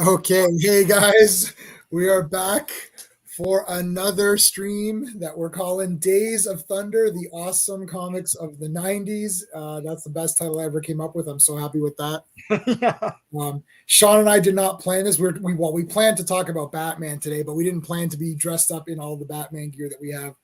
Okay, hey guys, we are back for another stream that we're calling Days of Thunder, the awesome comics of the 90s. That's the best title I ever came up with. I'm so happy with that. Yeah. Sean and I did not plan this. We planned to talk about Batman today, but we didn't plan to be dressed up in all the Batman gear that we have.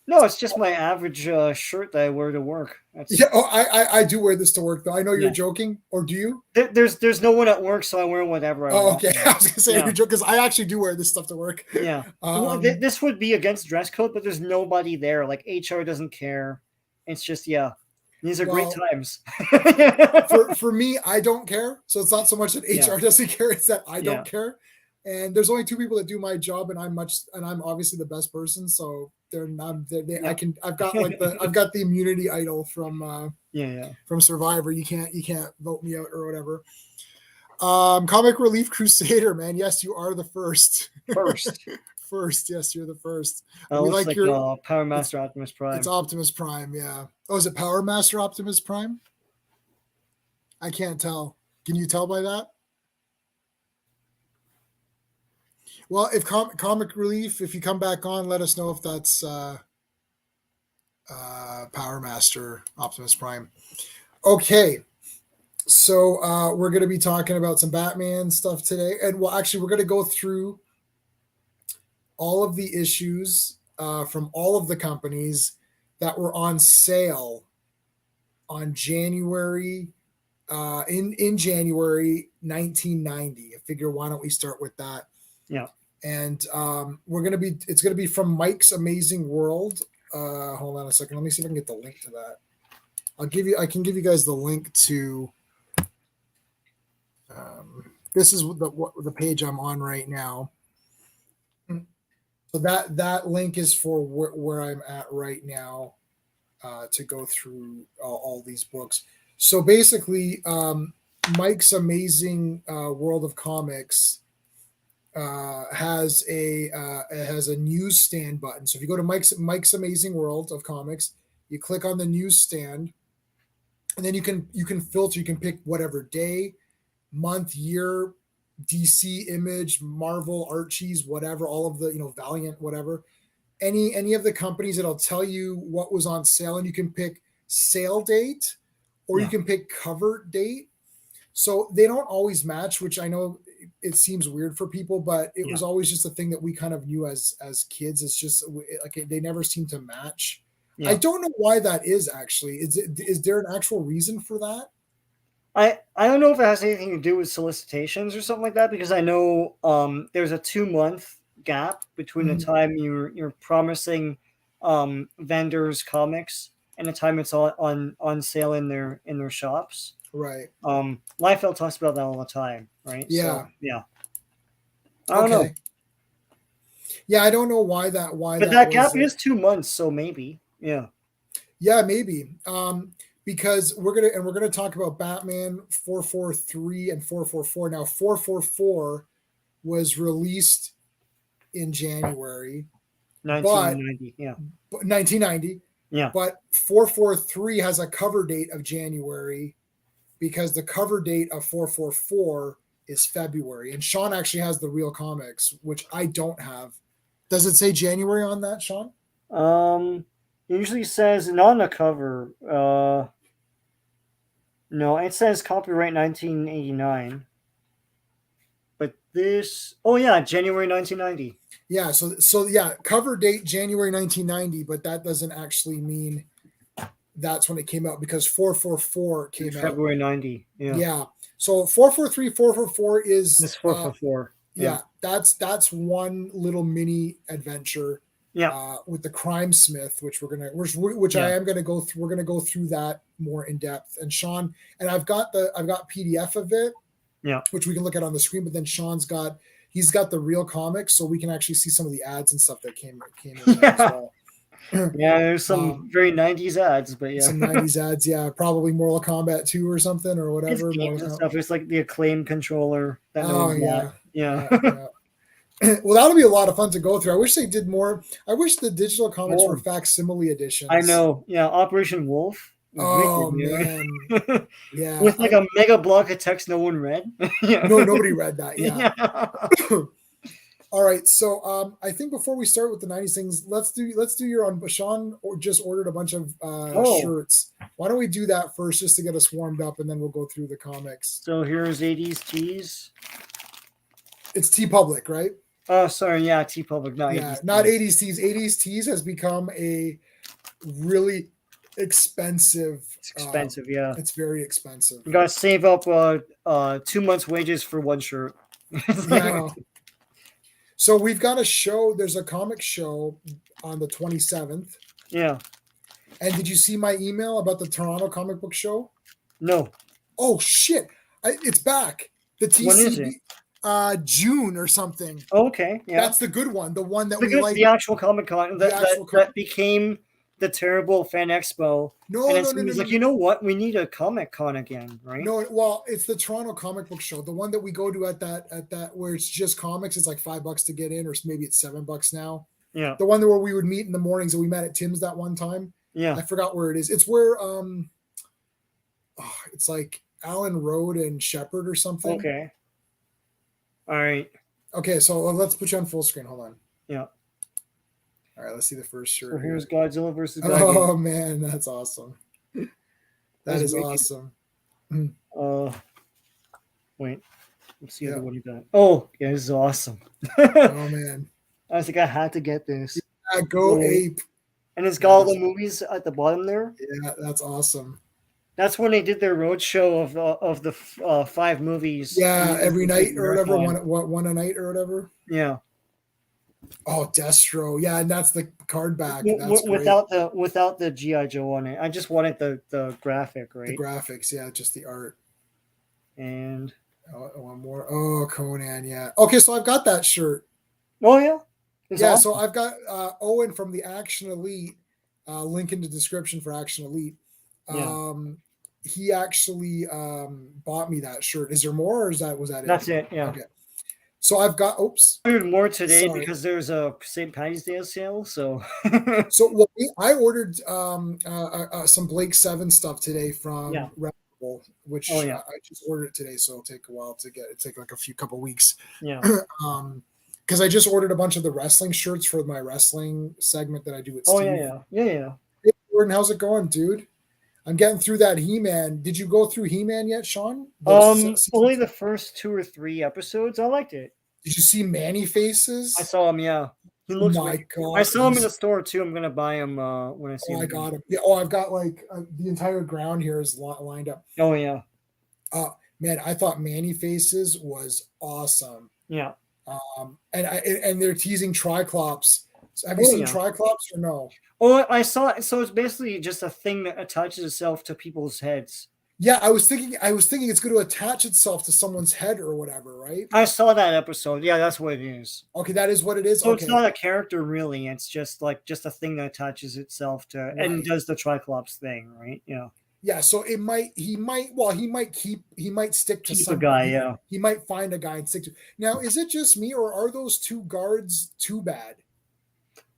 No, it's just my average shirt that I wear to work. Yeah, I do wear this to work though. I know you're joking, or do you? There's no one at work, so I wear whatever I want. Okay. I was gonna say you're joking because I actually do wear this stuff to work. Yeah. This would be against dress code, but there's nobody there. Like HR doesn't care. It's just these are great times. for me, I don't care. So it's not so much that HR doesn't care; it's that I don't care. And there's only two people that do my job, and I'm obviously the best person. So I've got the immunity idol from from Survivor. You can't vote me out or whatever. Comic Relief Crusader, man. Yes, you are the first. First, yes, you're the first. We like your Power Master Optimus Prime. It's Optimus Prime, yeah. Oh, is it Power Master Optimus Prime? I can't tell. Can you tell by that? Well, if Comic Relief, if you come back on, let us know if that's Power Master Optimus Prime. Okay, so we're going to be talking about some Batman stuff today, and well, actually, we're going to go through all of the issues from all of the companies that were on sale on January in January 1990. I figure why don't we start with that? Yeah. And it's gonna be from Mike's Amazing World. Hold on a second. Let me see if I can get the link to that. I can give you guys the link to this is the page I'm on right now. So that link is for where I'm at right now to go through all these books. So basically, Mike's Amazing World of Comics has a newsstand button. So if you go to Mike's Amazing World of Comics, you click on the newsstand, and then you can filter. You can pick whatever day, month, year, DC, Image, Marvel, Archie's, whatever, all of the Valiant, whatever, any of the companies that'll tell you what was on sale, and you can pick sale date or you can pick cover date. So they don't always match, which I know it seems weird for people, but it was always just a thing that we kind of knew as kids. It's just like they never seem to match. Yeah. I don't know why that is actually. Is there an actual reason for that? I don't know if it has anything to do with solicitations or something like that, because I know there's a 2-month gap between the time you're promising vendors comics and the time it's on sale in their shops. Right. Liefeld talks about that all the time, right? Yeah. So, yeah. I don't know. Yeah, I don't know why that. But that gap is 2 months, so maybe. Yeah. Yeah, maybe. Because we're gonna talk about Batman 443 and 444. Now 444 was released in January 1990. 1990. Yeah. But 443 has a cover date of January because the cover date of 444 is February. And Sean actually has the real comics, which I don't have. Does it say January on that, Sean? It usually says not on the cover. No, it says copyright 1989. But this, January 1990. Yeah, so cover date January 1990, but that doesn't actually mean that's when it came out, because 444 came out February 90. Yeah. So 443, 444 is this 444. Yeah, that's one little mini adventure. Yeah. With the Crime Smith, which I am gonna go through. We're gonna go through that more in depth. And Sean, and I've got PDF of it. Yeah. Which we can look at on the screen, but then he's got the real comics, so we can actually see some of the ads and stuff that came in as well. Yeah, there's some very 90s ads, but some 90s ads, yeah, probably Mortal Kombat 2 or something or whatever. It's games and stuff. It's like the Acclaim controller. Yeah. Well, that'll be a lot of fun to go through. I wish they did more. I wish the digital comics were Oh, facsimile I editions. know. Yeah, Operation Wolf. Wicked, Oh man, man. yeah. With like a mega block of text no one read. Yeah. No, nobody read that. Yeah. Yeah. All right. So I think before we start with the '90s things, let's do your on. Sean just ordered a bunch of Oh, shirts. Why don't we do that first, just to get us warmed up, and then we'll go through the comics. so here's 80s tees. It's T Public, right? Oh, sorry. Yeah, T Public, not Yeah, 80s not tees. 80s tees. 80s tees has become a really expensive. It's expensive. Yeah. It's very expensive. You gotta save up 2 months' wages for one shirt. It's Yeah, I like, know. So we've got a show. There's a comic show on the 27th. yeah. And did you see my email about the Toronto Comic Book Show? No. Oh shit! It's back. The When is it? TCB, June or something. Okay. Yeah. That's the good one. The one that we Because like. the actual Comic Con The that, actual that became the terrible fan expo. No, And no, then no, no, somebody's no, like, no. you know what? We need a Comic Con again, right? No, well, it's the Toronto Comic Book Show, the one that we go to at that where it's just comics. It's like $5 to get in, or maybe it's $7 now. Yeah. The one where we would meet in the mornings, and we met at Tim's that one time. Yeah. I forgot where it is. It's where it's like Allen Road and Shepherd or something. Okay. All right. Okay, so let's put you on full screen. Hold on. Yeah. All right, let's see the first shirt. So here's here. Godzilla versus Gigan. Oh man, that's awesome. That That's is wicked. awesome. Wait. Let's see Yeah. the one you got. Oh, yeah, this is awesome. Oh man. I was like, I had to get this. Go Oh. ape. And it's got all the movies at the bottom there. Yeah, that's awesome. That's when they did their road show of the 5 movies. Yeah, every night or whatever, Marathon. one a night or whatever. Yeah. Oh, Destro. Yeah, and that's the card back. That's great. Without the GI Joe on it. I just wanted the graphic, right? The graphics, yeah, just the art. And one more. Oh, Conan, yeah. Okay, so I've got that shirt. oh yeah. It's Yeah, awesome. so I've got Owen from the Action Elite. Link in the description for Action Elite. Yeah. He actually bought me that shirt. Is there more, or was that it? That's it. Yeah. Okay. So I've got. Oops. I ordered more today Sorry. because there's a St. Patty's Day sale. So. So well, I ordered some Blake 7 stuff today from Yeah. Rebel, which Oh, yeah. I just ordered it today, so it'll take a while to get. It take like a couple weeks. Yeah. Because I just ordered a bunch of the wrestling shirts for my wrestling segment that I do with Oh Steve. yeah. Hey, Jordan, how's it going, dude? I'm getting through that He-Man. Did you go through He-Man yet, Sean? Only the first 2 or 3 episodes. I liked it. Did you see Manny Faces? I saw him. Yeah, he looks. My God, I saw him in the store too. I'm gonna buy him when I see him. I got him. Yeah. Oh, I've got like the entire ground here is lined up. Oh yeah. Man, I thought Manny Faces was awesome. Yeah. And they're teasing Triclops. So have you seen Triclops or no? Oh, I saw it. So it's basically just a thing that attaches itself to people's heads. Yeah, I was thinking it's going to attach itself to someone's head or whatever, right? I saw that episode. Yeah, that's what it is. Okay, that is what it is. So okay. It's not a character really. It's just a thing that attaches itself to and does the Triclops thing, right? Yeah. Yeah, so he might stick to some guy, yeah. He might find a guy and stick to. Now, is it just me or are those 2 guards too bad?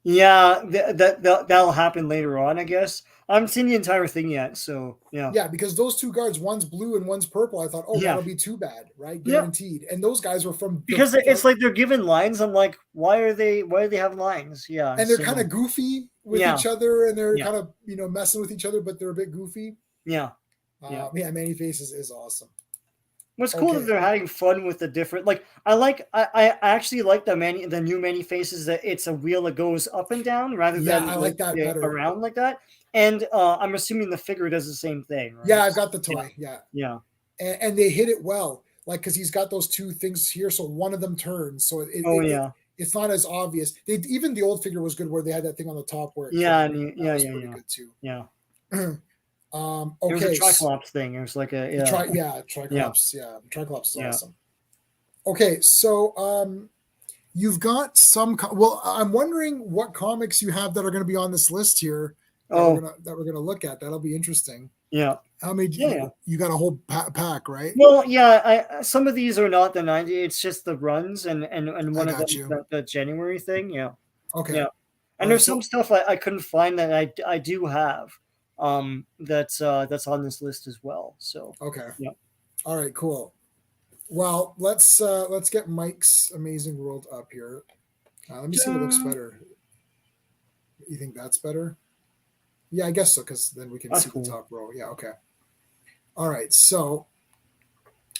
Yeah, that'll happen later on, I guess. I haven't seen the entire thing yet, so yeah. Yeah, because those 2 guards, one's blue and one's purple. I thought, that'll be too bad, right? Guaranteed. Yeah. And those guys were from because it's like they're given lines. I'm like, why do they have lines? Yeah, and they're kind of goofy with each other, and they're kind of messing with each other, but they're a bit goofy. Yeah, Manny Faces is awesome. What's cool that they're having fun with the different. Like I actually like the new Manny Faces that it's a wheel that goes up and down rather than I like that better. Around like that. And I'm assuming the figure does the same thing, right? Yeah, I've got the toy. Yeah. And they hit it well, like because he's got those 2 things here, so one of them turns. So it's not as obvious. Even the old figure was good, where they had that thing on the top where pretty good too. Yeah. Okay. It was a Triclops thing. It was like a Triclops. Yeah, Triclops is awesome. Okay, so you've got some. Well, I'm wondering what comics you have that are going to be on this list here. Oh, that we're gonna look at. That'll be interesting. yeah. How many Yeah. you got a whole pack, right? Well, yeah, I some of these are not the 90, it's just the runs, and I one of them got is you. the January thing, yeah. Okay. Yeah. All And right. there's some So stuff I couldn't find that I do have, that's on this list as well. So, okay. yeah. All right. Cool. Well, let's get Mike's Amazing World up here. Let me see what looks Dun. better. You think that's better? Yeah, I guess so, because then we can That's see the cool. top row. Yeah. Okay. All right. So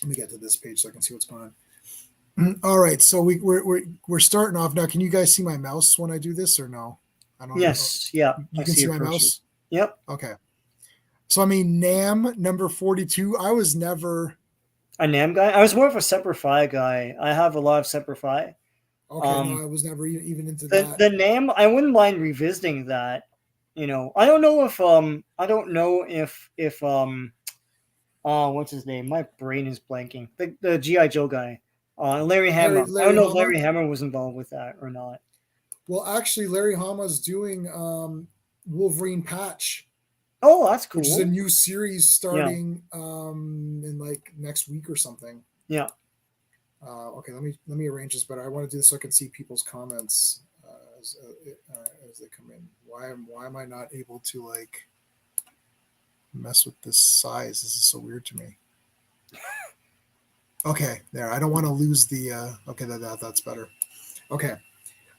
let me get to this page so I can see what's going on. All right. So we're starting off now. Can you guys see my mouse when I do this or no? I don't. Yes, yeah, I You can see see your my cursor. mouse. Yep. Okay. So I mean, Nam number 42. I was never A NAM guy. I was more of a Semper Fi guy. I have a lot of Semper Fi. okay. No, Um, I was never even into the that. the NAM, I wouldn't mind revisiting that. I don't know if what's his name? My brain is blanking. The GI Joe guy, Larry Hama. I don't Larry know if Hama. Larry Hama was involved with that or not. Well, actually, Larry Hama's doing Wolverine Patch, Oh, that's which is a cool. new series Yeah, starting in like next week or something. yeah. Okay, let me arrange this better. I want to do this so I can see people's comments as they come in. Why am I not able to like mess with this size? This is so weird to me. Okay, there. I don't want to lose the. Okay, that's better. Okay.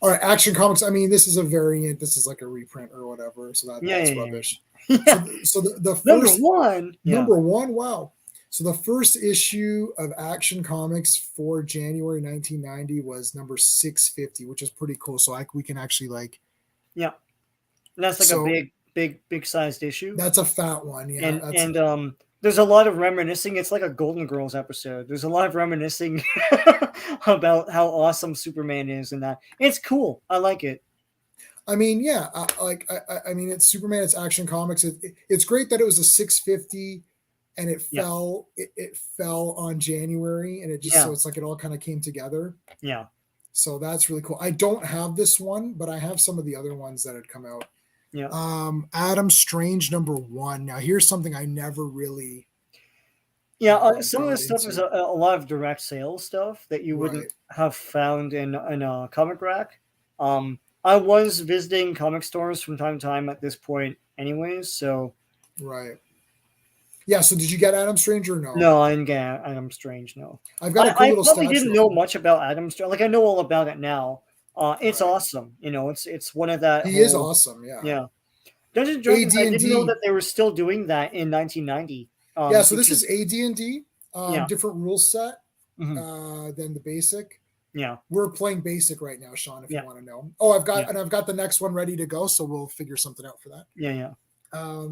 All right, Action Comics. I mean, this is a variant. This is like a reprint or whatever. So Yeah, that's yeah, rubbish. yeah. So Yeah. the Number first one. Yeah. number one. Wow. So the first issue of Action Comics for January 1990 was number 650, which is pretty cool. So we can actually like. Yeah. And that's like a So big sized issue. that's a fat one. Yeah, that's And there's a lot of reminiscing. It's like a Golden Girls episode. There's a lot of reminiscing about how awesome Superman is, and that it's cool. I like it. I mean, yeah, I mean, it's Superman. It's Action Comics. It's great that it was a 650, and Yeah, it fell on January, and it just so yeah, it's like it all kind of came together. yeah, So that's really cool. I don't have this one, but I have some of the other ones that had come out. yeah. Adam Strange number 1. Now here's something I never really Yeah, some of got this stuff is into. a lot of direct sales stuff that you wouldn't Right, have found in a comic rack. I was visiting comic stores from time to time at this point, anyways. So right. Yeah. So did you get Adam Strange or no? no, I didn't get Adam Strange. No, I've got a cool I little probably statue didn't of know him. much about Adam Strange. Like I know all about it now. It's Right. awesome. It's one of that He is whole awesome. Yeah. yeah. Dungeons and Dragons. I didn't know AD&D. that they were still doing that in 1990. Yeah. So this Because is AD&D. yeah, Different rule set hmm than the basic. yeah, We're playing basic right now, Sean, if you yeah, want to know. Oh, yeah, I've got the next one ready to go, so we'll figure something out for that. yeah, yeah.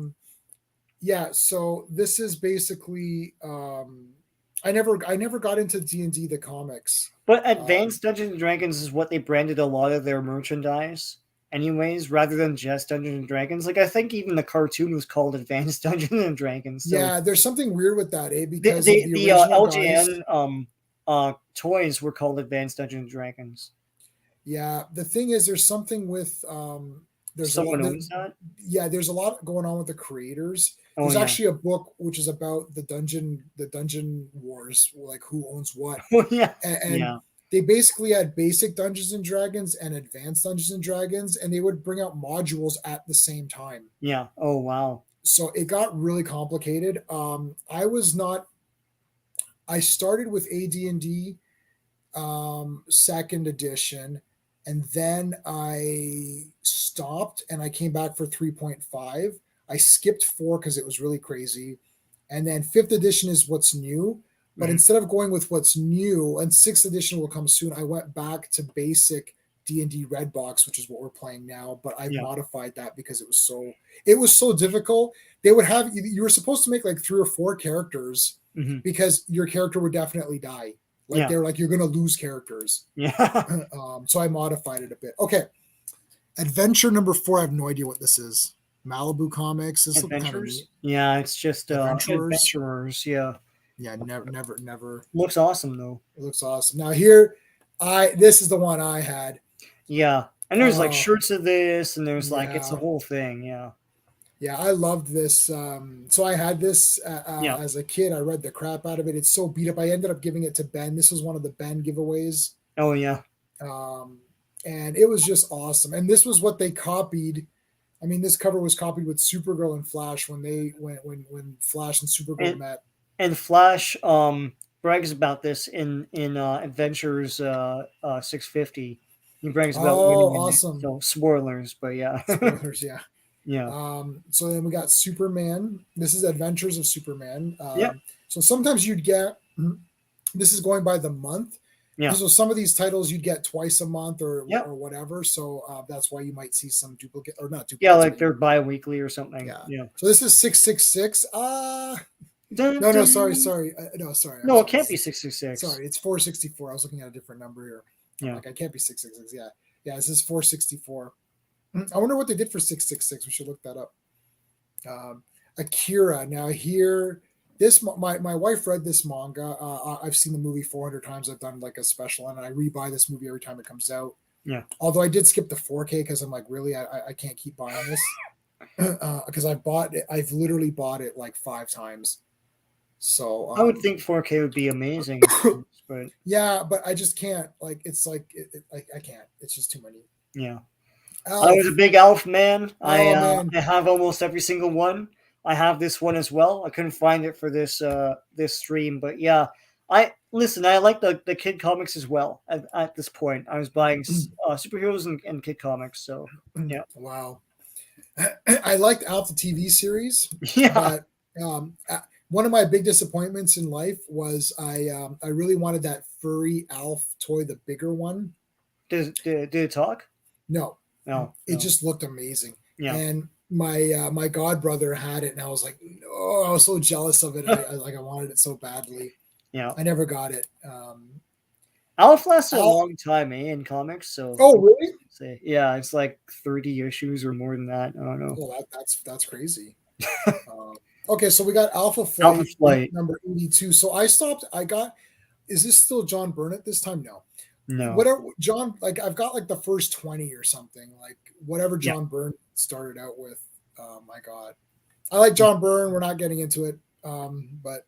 Yeah, so this is basically I never got into D&D the comics. But Advanced Dungeons and Dragons is what they branded a lot of their merchandise, anyways, rather than just Dungeons and Dragons. Like I think even the cartoon was called Advanced Dungeons and Dragons. So Yeah, there's something weird with that, the because of the, the the original guys. LJN toys were called Advanced Dungeons and Dragons. Yeah, the thing is there's something with there's a lot Someone owns that. yeah, there's a lot going on with the creators. Oh There's yeah. actually a book which is about the dungeon wars, like who owns what. Oh yeah. And Yeah. they basically had basic Dungeons and Dragons and advanced Dungeons and Dragons, and they would bring out modules at the same time. Yeah. Oh wow. So it got really complicated. I started with AD&D second edition, and then I stopped and I came back for 3.5. I skipped 4 because it was really crazy, and then fifth edition is what's new. But Mhm. instead of going with what's new, and sixth edition will come soon, I went back to basic D&D Red Box, which is what we're playing now. But I've Yeah. modified that because it was so difficult. They would have you were supposed to make like 3 or 4 characters Hmm. because your character would definitely die. Like Yeah. they're like you're gonna lose characters. Yeah. So I modified it a bit. Okay, adventure number 4. I have no idea what this is. Malibu Comics. This looks kind of Adventures. neat. Yeah, it's just Adventurers. adventurers. Yeah. Yeah, never. Looks awesome though. It looks awesome. Now here, this is the one I had. Yeah. And there's like Oh shirts of this, and there's like it's a yeah, whole thing. Yeah. Yeah, I loved this. So I had this Yeah. as a kid. I read the crap out of it. It's so beat up. I ended up giving it to Ben. This was one of the Ben giveaways. Oh yeah. Um, and it was just awesome. And this was what they copied. I mean, this cover was copied with Supergirl and Flash when Flash and Supergirl And met. and Flash brags about this in Adventures 650. He brags about Oh, winning in it. awesome. So spoilers, but yeah. Spoilers, yeah. Yeah. So then we got Superman. This is Adventures of Superman. Yep. So sometimes you'd get, this is going by the month. Yeah. So some of these titles you'd get twice a month or Yep. whatever. So that's why you might see some duplicate or not Yeah, duplicates. like they're bi-weekly or something. Yeah. Yeah. So this is 666. Dun, No, dun. sorry. No, I'm it sorry. can't be 666. Sorry, it's 464. I was looking at a different number here. Yeah. Like I can't be 666. Yeah. This is 464. I wonder what they did for 666. We should look that up. Akira. Now here, this my wife read this manga. I've seen the movie 400 times. I've done like a special, and I rebuy this movie every time it comes out. Yeah. Although I did skip the 4K because I'm like, really, I can't keep buying this because I've literally bought it like 5 times. So I would think 4K would be amazing, but yeah, but I just can't. Like it's like I can't. It's just too many. yeah. Elf. I was a big Elf man. Man. I have almost every single one. I have this one as well. I couldn't find it for this stream, but yeah. I like the kid comics as well. At this point, I was buying superheroes and kid comics. So yeah. Wow. I liked Alf the TV series. Yeah. But one of my big disappointments in life was I really wanted that furry Alf toy, the bigger one. Did it talk? No. It just looked amazing. Yeah. And my god brother had it, and I was like, no, I was so jealous of it. I wanted it so badly. Yeah. I never got it. Alf lasted a long time, in comics. So oh really? Say yeah, it's like 30 issues or more than that. I don't know. Well, that's crazy. Okay, so we got Alpha Flight, number 82. So I stopped. Is this still John Burnett this time? No. Whatever John, like I've got like the first 20 or something, like whatever John Byrne started out with. My God, I like John Byrne. We're not getting into it, but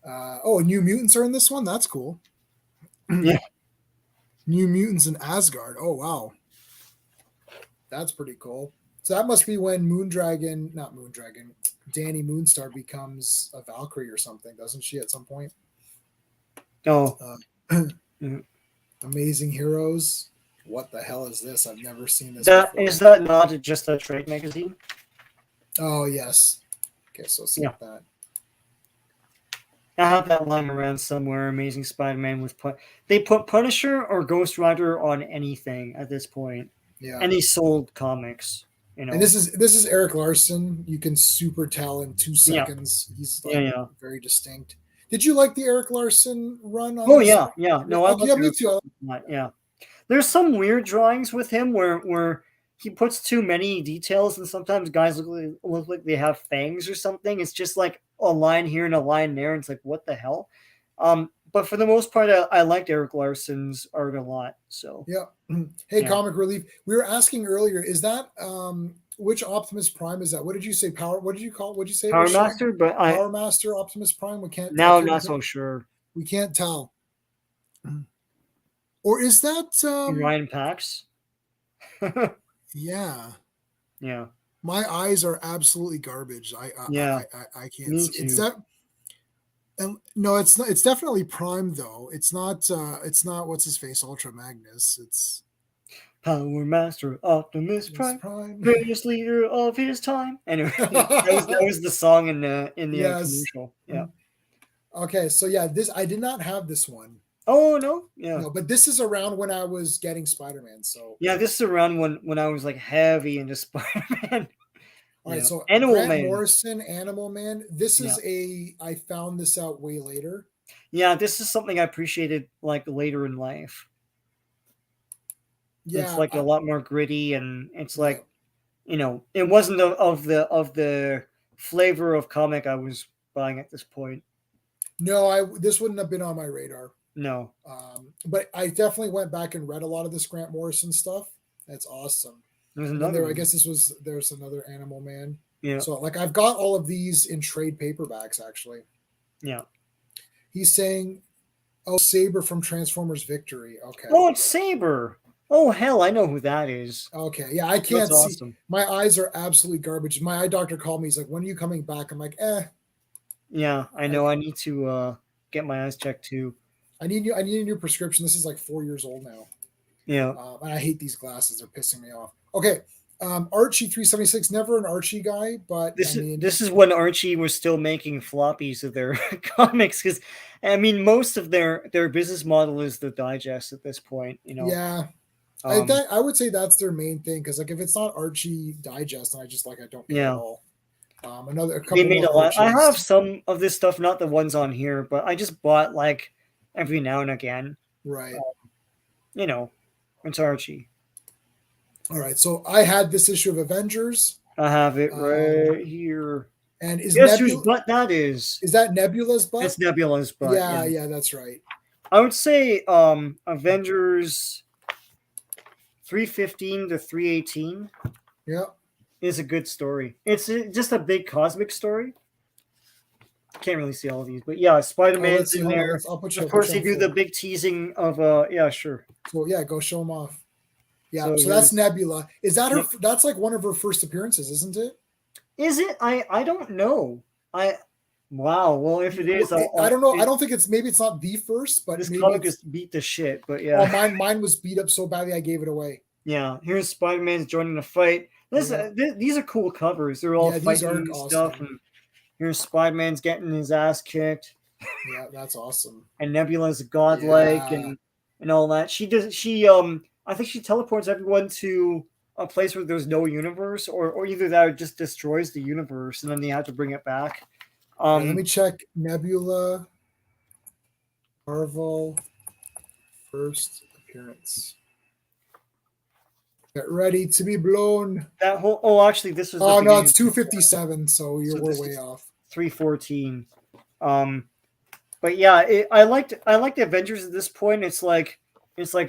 New Mutants are in this one. That's cool. Yeah, New Mutants in Asgard. Oh wow, that's pretty cool. So that must be when Danny Moonstar becomes a Valkyrie or something, doesn't she? At some point. Oh. Amazing Heroes. What the hell is this? I've never seen this before. Is that not just a trade magazine? Oh, yes. Okay, so skip that. I have that lying around somewhere. Amazing Spider-Man they put Punisher or Ghost Rider on anything at this point. Yeah. Any sold comics, you know. And this is Eric Larson. You can super tell in 2 seconds. Yeah. He's like very distinct. Did you like the Eric Larson run on this? Yeah. No, me too. Yeah. There's some weird drawings with him where he puts too many details, and sometimes guys look like they have fangs or something. It's just like a line here and a line there, and it's like, what the hell? But for the most part, I liked Eric Larson's art a lot. So yeah. Hey, Comic Relief. We were asking earlier, is that which Optimus Prime is that? What did you say? What did you call it? What did you say? Power Master, but Power Master Optimus Prime. We can't. Now I'm not so sure. We can't tell. Or is that Ryan Pax? Yeah. Yeah. My eyes are absolutely garbage. I can't. Me see. It's that. No, it's not. It's definitely Prime though. It's not. It's not. What's his face? Ultra Magnus. It's Power Master Optimus Prime, greatest leader of his time. Anyway, that was the song in the commercial. Yeah. Okay, so I did not have this one. Oh no, yeah. No, but this is around when I was getting Spider-Man. So yeah, this is around when I was like heavy into Spider-Man. All right, so Animal Grant Man. Morrison, Animal Man. This is I found this out way later. Yeah, this is something I appreciated like later in life. Yeah, it's like a lot more gritty, and it's like, it wasn't of the flavor of comic I was buying at this point. No, this wouldn't have been on my radar. No. But I definitely went back and read a lot of this Grant Morrison stuff. That's awesome. There's another. I guess there's another Animal Man. Yeah. So like I've got all of these in trade paperbacks actually. Yeah. He's saying, "Oh, Saber from Transformers Victory." Okay. Oh, it's Saber. Oh hell, I know who that is. Okay. Yeah, I That's can't see. awesome. My eyes are absolutely garbage. My eye doctor called me. He's like, "When are you coming back?" I'm like, Yeah, I know. I need to get my eyes checked too. I need you. I need a new prescription. This is like 4 years old now, Yeah. and I hate these glasses. They're pissing me off. Okay, Archie 376. Never an Archie guy, but I mean, This is when Archie was still making floppies of their comics, because I mean most of their business model is the digest at this point. yeah, Um, I would say that's their main thing because like if it's not Archie Digest, then I don't care at yeah, all. A they couple made more a lot. I have Archies, some of this stuff, not the ones on here, but I just bought like every now and again. right? You know, it's Archie. All right, so I had this issue of Avengers, I have it um, right here. and Guess whose butt that is? Is that Nebula's butt? It's Nebula's butt. Yeah, Yeah. yeah, that's right. I would say Avengers 315 to 318 Yeah. is a good story. It's just a big cosmic story. Can't really see all of these, but yeah, Spider-Man's in there. I'll put you. Of course, they do the big teasing of yeah, sure. So yeah, go show them off. Yeah, so here's- that's Nebula. Is that her? Yep. That's like one of her first appearances, isn't it? Is it? I don't know. Wow. Well, if it is, I don't know. I don't think it's maybe it's not the first, but this maybe comic is beat the shit. But yeah. Oh, mine was beat up so badly I gave it away. Yeah, here's Spider-Man's joining the fight. These are cool covers. They're all fighting and awesome. stuff. And here's Spider-Man's getting his ass kicked. Yeah, that's awesome. And Nebula's godlike and all that. I think she teleports everyone to a place where there's no universe, or either that or just destroys the universe, and then they have to bring it back. Let me check Nebula Marvel first appearance. Get ready to be blown. That whole actually this was no, it's 257, so we're way off. 314. But yeah, I liked the Avengers at this point. It's like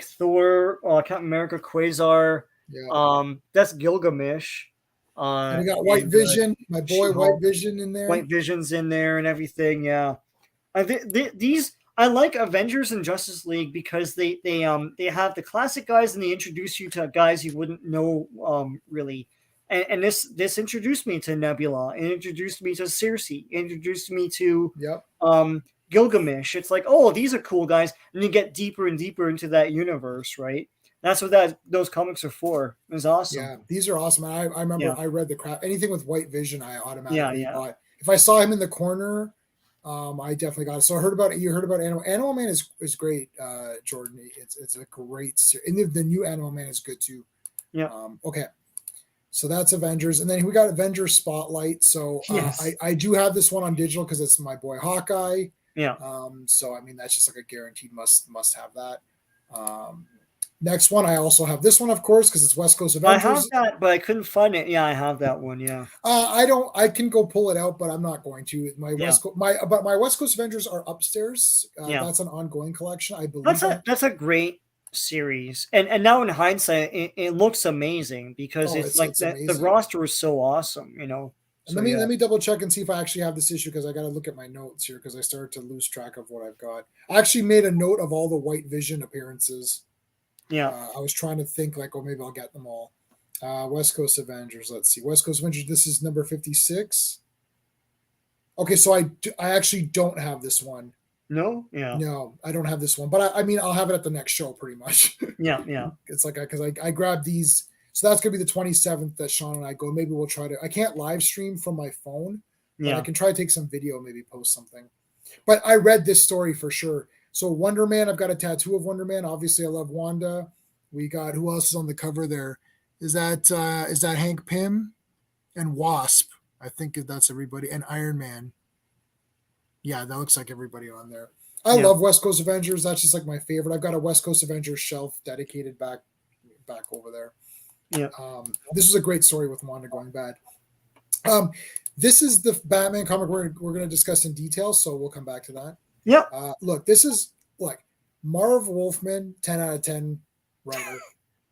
Thor, Captain America, Quasar. Yeah. That's Gilgamesh. And we got White Vision, my boy White Vision in there. White Vision's in there and everything. Yeah, I like Avengers and Justice League because they have the classic guys and they introduce you to guys you wouldn't know really. And this introduced me to Nebula, it introduced me to Circe, introduced me to Gilgamesh. It's like, oh, these are cool guys, and you get deeper and deeper into that universe, right? That's what those comics are for. It was awesome. Yeah, these are awesome. I remember I read the crap. Anything with White Vision, I automatically bought. If I saw him in the corner, I definitely got it. So you heard about Animal Man is great, Jordan. It's a great series. And the new Animal Man is good too. Yeah. Okay. So that's Avengers, and then we got Avengers Spotlight. So I do have this one on digital because it's my boy Hawkeye. Yeah. So I mean that's just like a guaranteed must have that. Next one, I also have this one, of course, because it's West Coast Avengers. I have that, but I couldn't find it. Yeah, I have that one. Yeah. I can go pull it out, but I'm not going to. My West Coast Avengers are upstairs. That's an ongoing collection, I believe. That's a great series, and now in hindsight, it looks amazing because it's the roster is so awesome, And let me double check and see if I actually have this issue because I got to look at my notes here because I started to lose track of what I've got. I actually made a note of all the White Vision appearances. Yeah, I was trying to think like, oh, maybe I'll get them all. West Coast Avengers. Let's see, West Coast Avengers. This is number 56. Okay, so I actually don't have this one. No, I don't have this one, but I mean, I'll have it at the next show, pretty much. Yeah. It's like because I grabbed these, so that's gonna be the 27th that Sean and I go. Maybe we'll try to. I can't live stream from my phone, but I can try to take some video, maybe post something. But I read this story for sure. So Wonder Man, I've got a tattoo of Wonder Man. Obviously, I love Wanda. We got who else is on the cover there? Is that Hank Pym and Wasp? I think that's everybody, and Iron Man. Yeah, that looks like everybody on there. I love West Coast Avengers. That's just like my favorite. I've got a West Coast Avengers shelf dedicated back over there. Yeah. This was a great story with Wanda going bad. This is the Batman comic we're going to discuss in detail, so we'll come back to that. Yeah. Look, this is like Marv Wolfman, 10 out of 10 writer.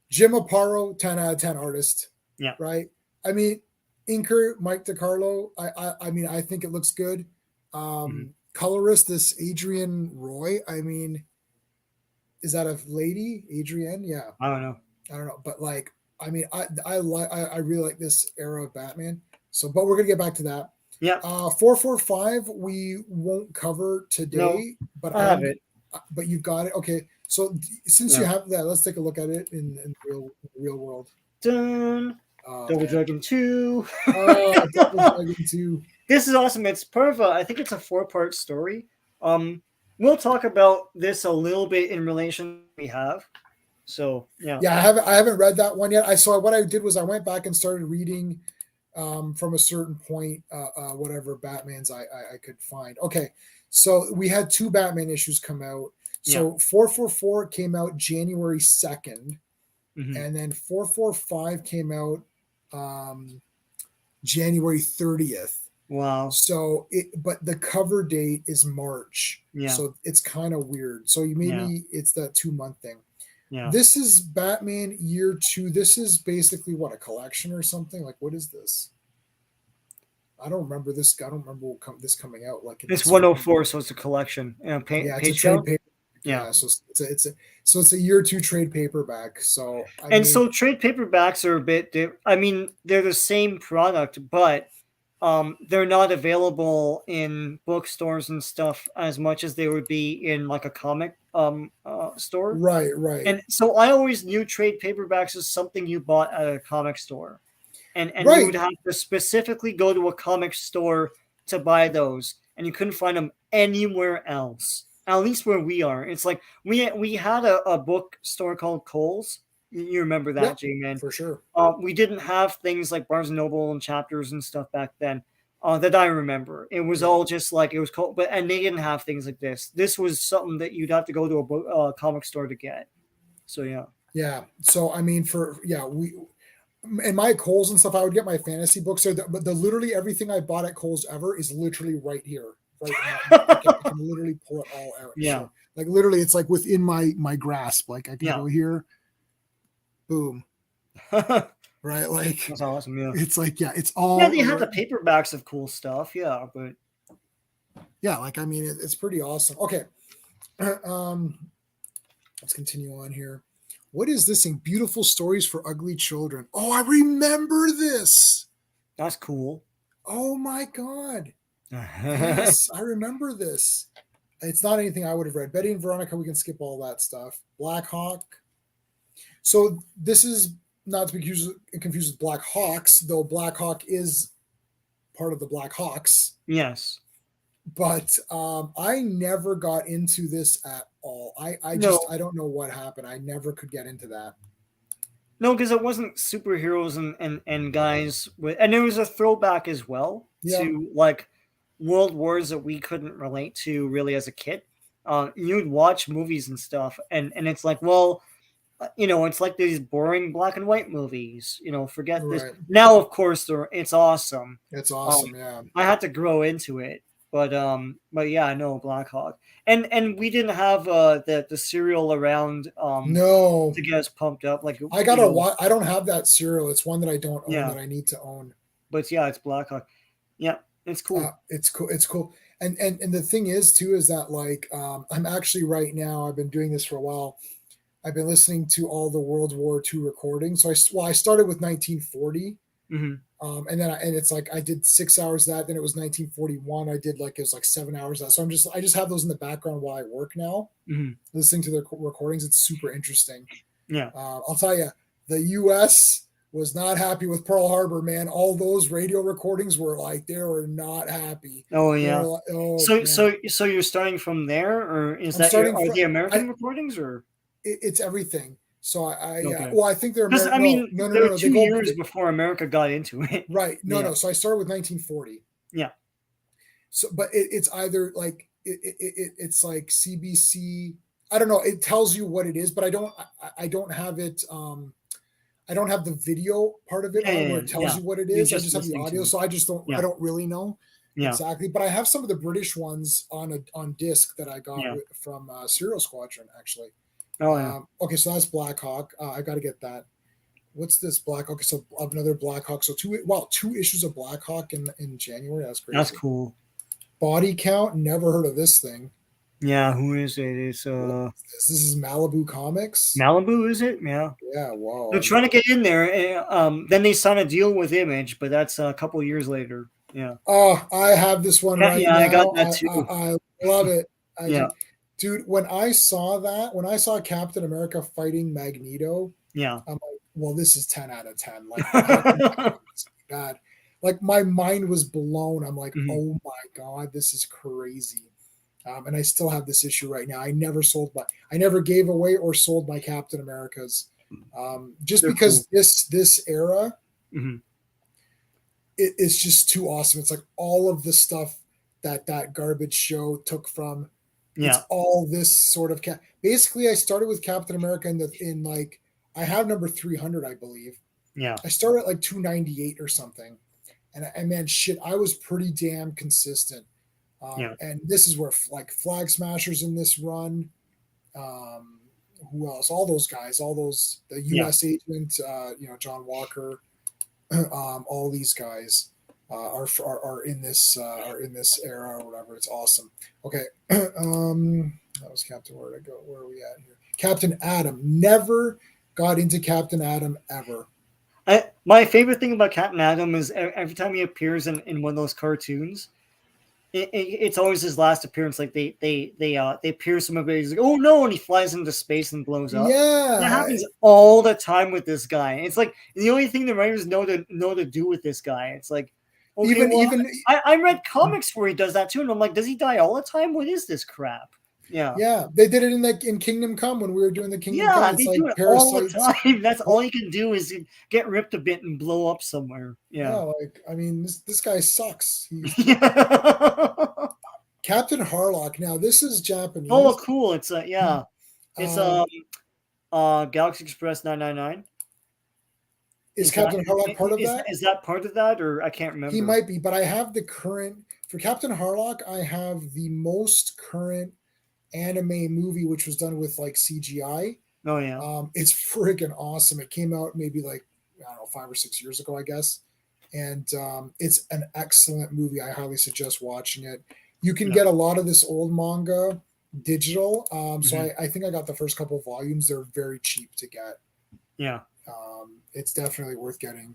Jim Aparo, 10 out of 10 artist. Yeah. Right? I mean, Inker Mike DiCarlo. I mean, I think it looks good. Mhm. Colorist, this Adrian Roy. I mean, is that a lady? Adrienne? Yeah, I don't know. I don't know, but like, I mean, I really like this era of Batman. So, but we're gonna get back to that. Yeah. 445 we won't cover No, today, but I have it. but you've got it. Okay, so since you Yeah. have that, let's take a look at it in real world. Dun. Oh Double man. Dragon 2. Oh, Double Dragon 2. This is awesome. It's part of I think it's a 4-part story. Um, we'll talk about this a little bit in relation we have. So yeah. Yeah, I haven't read that one yet. I saw what I did was I went back and started reading from a certain point, whatever Batman's I could find. Okay, so we had two Batman issues come out. Yeah. So 444 came out January 2nd, Mhm. and then 445 came out January 30th. Wow. So but the cover date is March, Yeah. so it's kind of weird. So Yeah. maybe it's that 2 month thing. Yeah. This is Batman Year 2. This is basically what, a collection or something? Like, what is this? I don't remember this. I don't remember this coming out. Like, It's 104, so it's a collection. yeah, it's a Page trade count. paper. Yeah. Yeah, so it's a Year 2 trade paperback. So And so trade paperbacks are a bit I mean, they're the same product, but they're not available in bookstores and stuff as much as they would be in like a comic store. right. And so I always knew trade paperbacks as something you bought at a comic store. And you Right. would have to specifically go to a comic store to buy those, and you couldn't find them anywhere else. At least where we are, it's like we had a bookstore called Kohl's. You remember that, Yep, J-Man? for sure. We didn't have things like Barnes and Noble and Chapters and stuff back then. That I remember, it was all just like it was called, and they didn't have things like this. This was something that you'd have to go to a comic store to get. So yeah. Yeah. So I mean, we in my Kohl's and stuff, I would get my fantasy books there. But literally everything I bought at Kohl's ever is literally right here. Right now. I can literally pull it all out. Yeah. Sure. Like literally, it's like within my grasp. Like I can go here, boom. Right, like that's awesome. Yeah, it's like it's all. Yeah, they have the paperbacks of cool stuff. Yeah, but yeah, like I mean, it's pretty awesome. Okay, let's continue on here. What is this thing? Beautiful stories for ugly children. Oh, I remember this. That's cool. Oh my god. Yes, I remember this. It's not anything I would have read. Betty and Veronica, we can skip all that stuff. Black Hawk. So this is not to be confused with Black Hawks, though Black Hawk is part of the Black Hawks. Yes. But I never got into this at all. I don't know what happened. I never could get into that. No, because it wasn't superheroes and guys with, and there was a throwback as well to like world wars that we couldn't relate to really as a kid. You'd watch movies and stuff, and it's like, well, it's like these boring black and white movies. Forget this. Now, of course, it's awesome. It's awesome. Yeah, I had to grow into it, but yeah, I know Black Hawk, and we didn't have the cereal around. No, to get us pumped up. Like I I don't have that cereal. It's one that I don't own that I need to own. But yeah, it's Black Hawk. Yeah, it's cool. It's cool. It's cool. And the thing is too is that like I'm actually right now. I've been doing this for a while. I've been listening to all the World War II recordings. So I started with 1940, and then it's like I did 6 hours of that. Then it was 1941. I did it was like 7 hours of that. So I just have those in the background while I work now, listening to the recordings. It's super interesting. Yeah, I'll tell you, the U.S. was not happy with Pearl Harbor, man. All those radio recordings were like they were not happy. Oh yeah. Like, so you're starting from there, or is are the American recordings, or it's everything? So okay. Well, I think they're American. I mean, no. There were 2 years before America got into it. Right. No. So I started with 1940. Yeah. So, but it's either like it's like CBC. I don't know. It tells you what it is, but I don't have it. I don't have the video part of it where it tells you what it is. I just have the audio, so I just don't. I don't really know exactly. But I have some of the British ones on disc that I got from Serial Squadron, actually. Oh yeah. Okay, so that's Black Hawk. I got to get that. what's this Black Hawk? So another Black Hawk. So two issues of Black Hawk in January. That's That's crazy. cool. Body Count. Never heard of this thing. Yeah, who is it? It's This is Malibu Comics. Malibu, is it? Yeah. Yeah. Wow. They're trying to get in there. Then they sign a deal with Image, but that's a couple years later. Yeah. Oh, I have this one right Yeah, I got now. that too. I love it. I Yeah. do. Dude, when I saw Captain America fighting Magneto, Yeah. I'm like, well, this is 10 out of 10. Like, how can this be bad? Like, my mind was blown. I'm like, Mhm. oh my God, this is crazy. And I still have this issue right now. I never gave away or sold my Captain Americas. Just They're because cool. this era, Mhm. it's just too awesome. It's like all of the stuff that garbage show took from. It's Yeah. all this sort of basically. I started with Captain America in like I have number 300, I believe. Yeah. I started at like 298 or something, and man, shit, I was pretty damn consistent. Yeah. And this is where like Flag Smashers in this run. Um, who else? All those guys, the Yeah. U.S. agent, John Walker. All these guys are in this era or whatever. It's awesome. Okay, that was Captain. Where did I go? Where are we at here? Captain Atom. Never got into Captain Atom ever. My favorite thing about Captain Atom is every time he appears in one of those cartoons, it's always his last appearance. Like they pierce him a bit. He's like, oh no, and he flies into space and blows up. That Yeah, happens all the time with this guy. It's like the only thing the writers know to do with this guy. It's like, okay, even I read comics where he does that too, and I'm like, does he die all the time? What is this crap? Yeah, they did it in Kingdom Come when we were doing the Kingdom Yeah, Come. It's they like do it all the parasites. time. That's all you can do is get ripped a bit and blow up somewhere. Yeah, Yeah. like I mean, this guy sucks. Captain Harlock. Now this is Japanese. Oh, cool! It's yeah, it's Um, Galaxy Express 999. is Captain Harlock part of that? Is that part of that, or I can't remember? He might be, but I have the current for Captain Harlock. I have the most current anime movie, which was done with like CGI. Oh yeah. It's freaking awesome. It came out maybe like I don't know 5 or 6 years ago, I guess, and it's an excellent movie. I highly suggest watching it. You can get a lot of this old manga digital. So I think I got the first couple of volumes. They're very cheap to get. Yeah. It's definitely worth getting.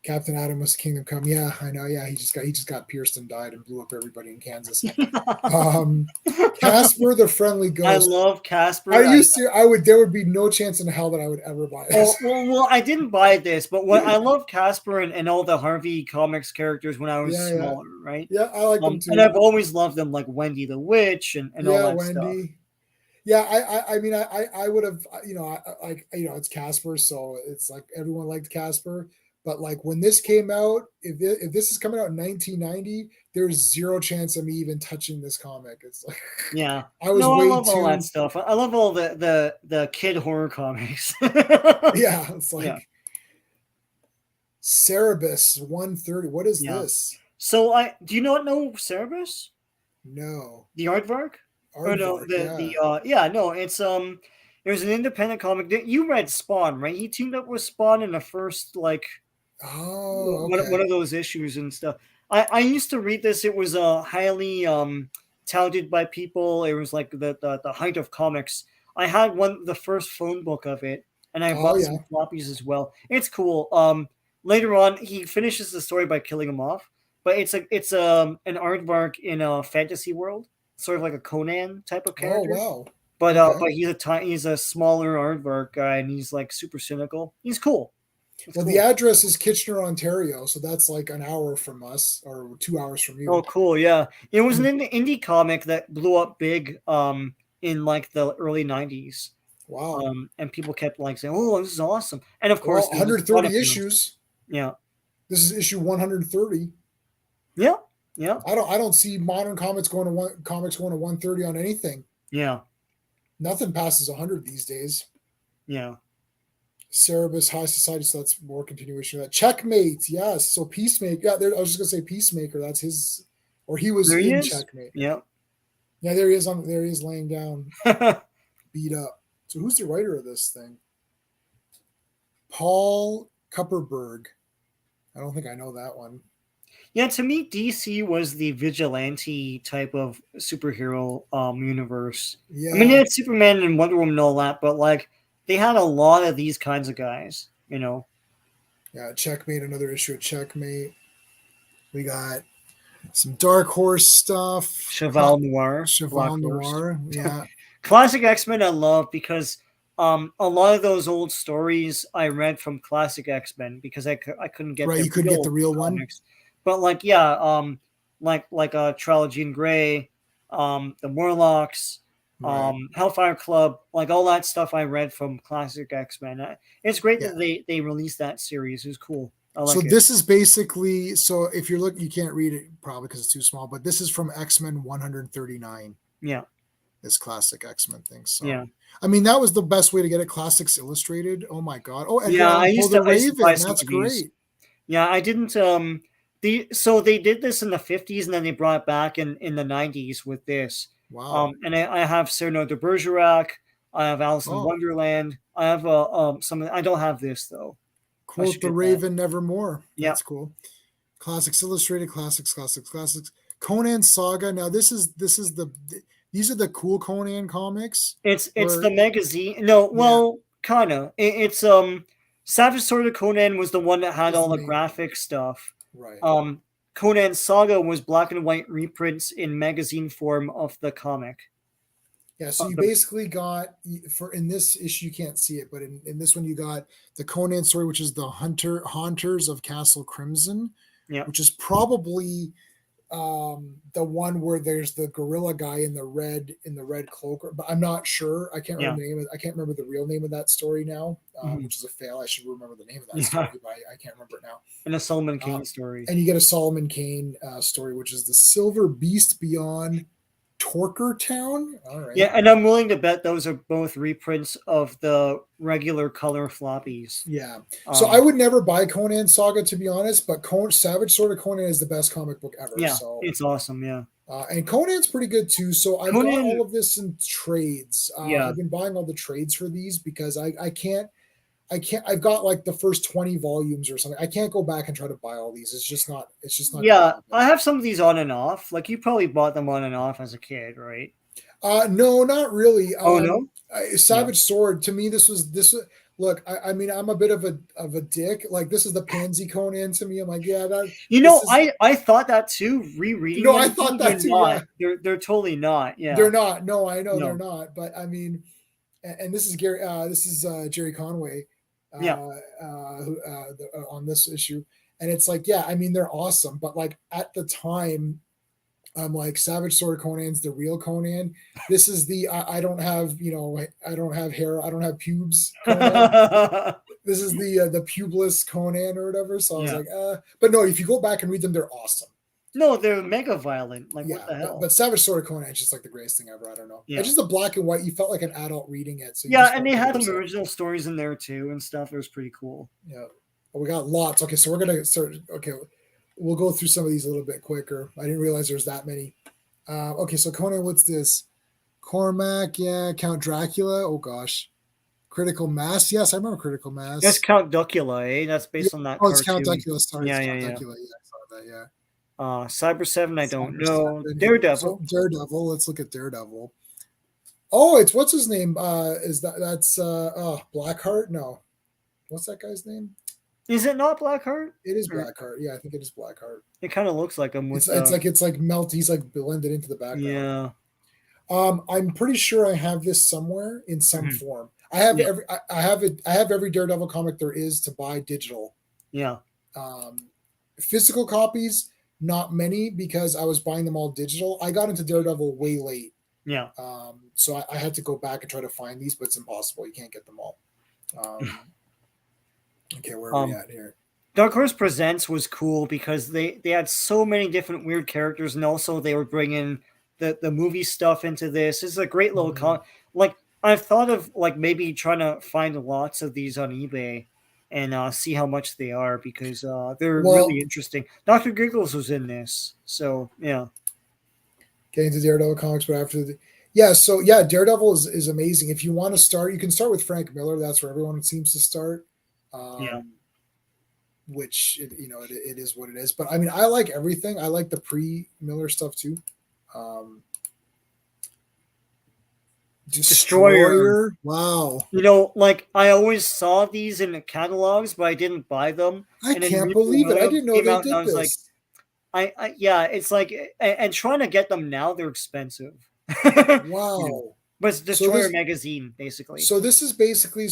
Captain Atom was Kingdom Come. Yeah, I know. Yeah, he just got pierced and died and blew up everybody in Kansas. Casper the Friendly Ghost. I love Casper. Are you serious? There would be no chance in hell that I would ever buy this. Well, I didn't buy this, but I love Casper and all the Harvey Comics characters when I was smaller, right? Yeah, I like them too. And I've always loved them, like Wendy the Witch and all that Wendy. stuff. Yeah, I mean, I would have, it's Casper, so it's like everyone liked Casper. But like when this came out, if this is coming out in 1990, there's zero chance of me even touching this comic. It's like, yeah, I love all that stuff. I love all the kid horror comics. Yeah, it's like Cerebus 130. What is this? So do you not know Cerebus? No. The Aardvark? Or no, it's it was an independent comic. You read Spawn, right? He teamed up with Spawn in the first one of those issues and stuff. I used to read this. It was highly touted by people. It was like the height of comics. I had the first phone book of it, and I bought some floppies as well. It's cool. Later on, he finishes the story by killing him off, but it's an aardvark in a fantasy world, sort of like a Conan type of character. Oh wow! But he's a smaller aardvark guy, and he's like super cynical. He's cool. Well, the address is Kitchener, Ontario, so that's like an hour from us or 2 hours from you. Oh, cool! Yeah, it was an indie comic that blew up big in like the early 90s. Wow! And people kept like saying, "Oh, this is awesome!" And of course, 130 issues. Yeah, this is issue 130. Yeah. I don't see modern comics going to 130 on anything. Yeah. Nothing passes 100 these days. Yeah. Cerebus High Society, so that's more continuation of that. Checkmate, yes. So Peacemaker, I was just gonna say Peacemaker. That's his, or he was in Checkmate. Yeah. Yeah, there he is. There he is laying down, beat up. So who's the writer of this thing? Paul Kupperberg. I don't think I know that one. Yeah, to me, DC was the vigilante type of superhero universe. I mean, they Yeah. had Superman and Wonder Woman and all that, but like they had a lot of these kinds of guys, you know. Yeah. Checkmate, another issue of Checkmate. We got some Dark Horse stuff. Cheval Noir, Black Cheval Horse. Noir. Yeah. Classic X-Men I love because a lot of those old stories I read from classic X-Men because I couldn't get Right. the You couldn't get the real real one. comics. But like yeah, like Trilogy and Grey, the Morlocks, Right. Hellfire Club, like all that stuff I read from classic X-Men. It's great Yeah. that they released that series. It was cool. I So like it. this is basically, so if you're looking, you can't read it probably because it's too small, but this is from X-Men 139. Yeah. This classic X-Men thing. So Yeah. I mean that was the best way to get it. Classics Illustrated. Oh my god. Oh, Edgar Yeah, Allan Poe the I used to buy Raven. some That's of these. great. Yeah, I didn't so they did this in the 50s and then they brought it back in the 90s with this. Wow. And I have Cyrano de Bergerac, I have Alice in Oh, Wonderland. I have some I don't have this though. I should quote the get that. Raven nevermore. Yeah. That's cool. Classics Illustrated, classics. Conan Saga. Now this is the these are the cool Conan comics. It's Where the magazine. No, yeah, well, kind of. It's Savage Sword of Conan was the one that had is all the the main one. graphic stuff. Right. Conan Saga was black and white reprints in magazine form of the comic. Yeah, so you The basically got for in this issue you can't see it, but in this one you got the Conan story, which is the Haunters of Castle Crimson, yeah. which is probably the one where there's the gorilla guy in the red cloak, but I'm not sure. I can't Yeah. remember the name. I can't remember the real name of that story now, Mhm. which is a fail. I should remember the name of that Yeah. story, but I can't remember it now. And a Solomon Kane story. And you get a Solomon Kane story, which is the Silver Beast Beyond Torker Town. All right. Yeah, and I'm willing to bet those are both reprints of the regular color floppies. Yeah. So I would never buy Conan Saga to be honest, but Savage Sword of Conan is the best comic book ever. Yeah, So it's awesome. Yeah. And Conan's pretty good too. So I've got all of this in trades. Yeah. I've been buying all the trades for these because I can't. I've got like the first 20 volumes or something. I can't go back and try to buy all these. It's just not. Yeah, I have some of these on and off. Like you probably bought them on and off as a kid, right? No, not really. Oh no. Savage Sword to me. This was. Look, I mean, I'm a bit of a dick. Like this is the Pansy Conan to me. I'm like, yeah, that. You know, I thought that too. Rereading. No, them, I thought that too. Not. Yeah. They're totally not. Yeah. They're not. No, I know No. they're not. But I mean, and this is Gary. This is Jerry Conway. Yeah. On this issue, and it's like, yeah, I mean, they're awesome. But like at the time, I'm like, Savage Sword of Conan's the real Conan. This is the I don't have I don't have hair, I don't have pubes. Conan. This is the pubeless Conan or whatever. So I was like, but no, if you go back and read them, they're awesome. No, they're mega violent. Like what the hell? But Savage Sword of Conan is just like the greatest thing ever. I don't know. Yeah. It's just the black and white. You felt like an adult reading it. So yeah, and they had some original stories in there too and stuff. It was pretty cool. Yeah, we got lots. Okay, so we're gonna start. Okay, we'll go through some of these a little bit quicker. I didn't realize there's that many. Okay, so Conan, what's this? Cormac, yeah. Count Dracula. Oh gosh. Critical Mass. Yes, I remember Critical Mass. That's Count Duckula, eh? That's based on that. Oh, it's Count Duckula. Sorry, yeah, Count Duckula. Yeah, I saw that. Yeah. Cyber 7, I don't know. 7. Daredevil. So Daredevil. Let's look at Daredevil. Oh, it's what's his name? That's Blackheart? No. What's that guy's name? Is it not Blackheart? It is Blackheart. Yeah, I think it is Blackheart. It kind of looks like him. With, it's like melt. He's like blended into the background. Yeah. I'm pretty sure I have this somewhere in some form. I have every Daredevil comic there is to buy digital. Yeah. Physical copies, not many because I was buying them all digital. I got into Daredevil way late. Yeah. So I had to go back and try to find these, but it's impossible. You can't get them all. Okay, where are we at here? Dark Horse Presents was cool because they had so many different weird characters, and also they were bringing the movie stuff into this. It's a great little like I've thought of like maybe trying to find lots of these on eBay and see how much they are because they're really interesting. Dr. Giggles was in this, so yeah. Getting to Daredevil comics, but after Daredevil is amazing. If you want to start, you can start with Frank Miller. That's where everyone seems to start. Yeah. Which it is what it is. But I mean, I like everything. I like the pre-Miller stuff too. Um, Destroyer. Destroyer. Wow. Like I always saw these in the catalogs, but I didn't buy them. I And then can't Remo believe it. I Williams didn't know came they out, and I did was like, this. yeah, it's like, and trying to get them now, they're expensive. Wow. But it's So Destroyer this magazine, basically. this is basically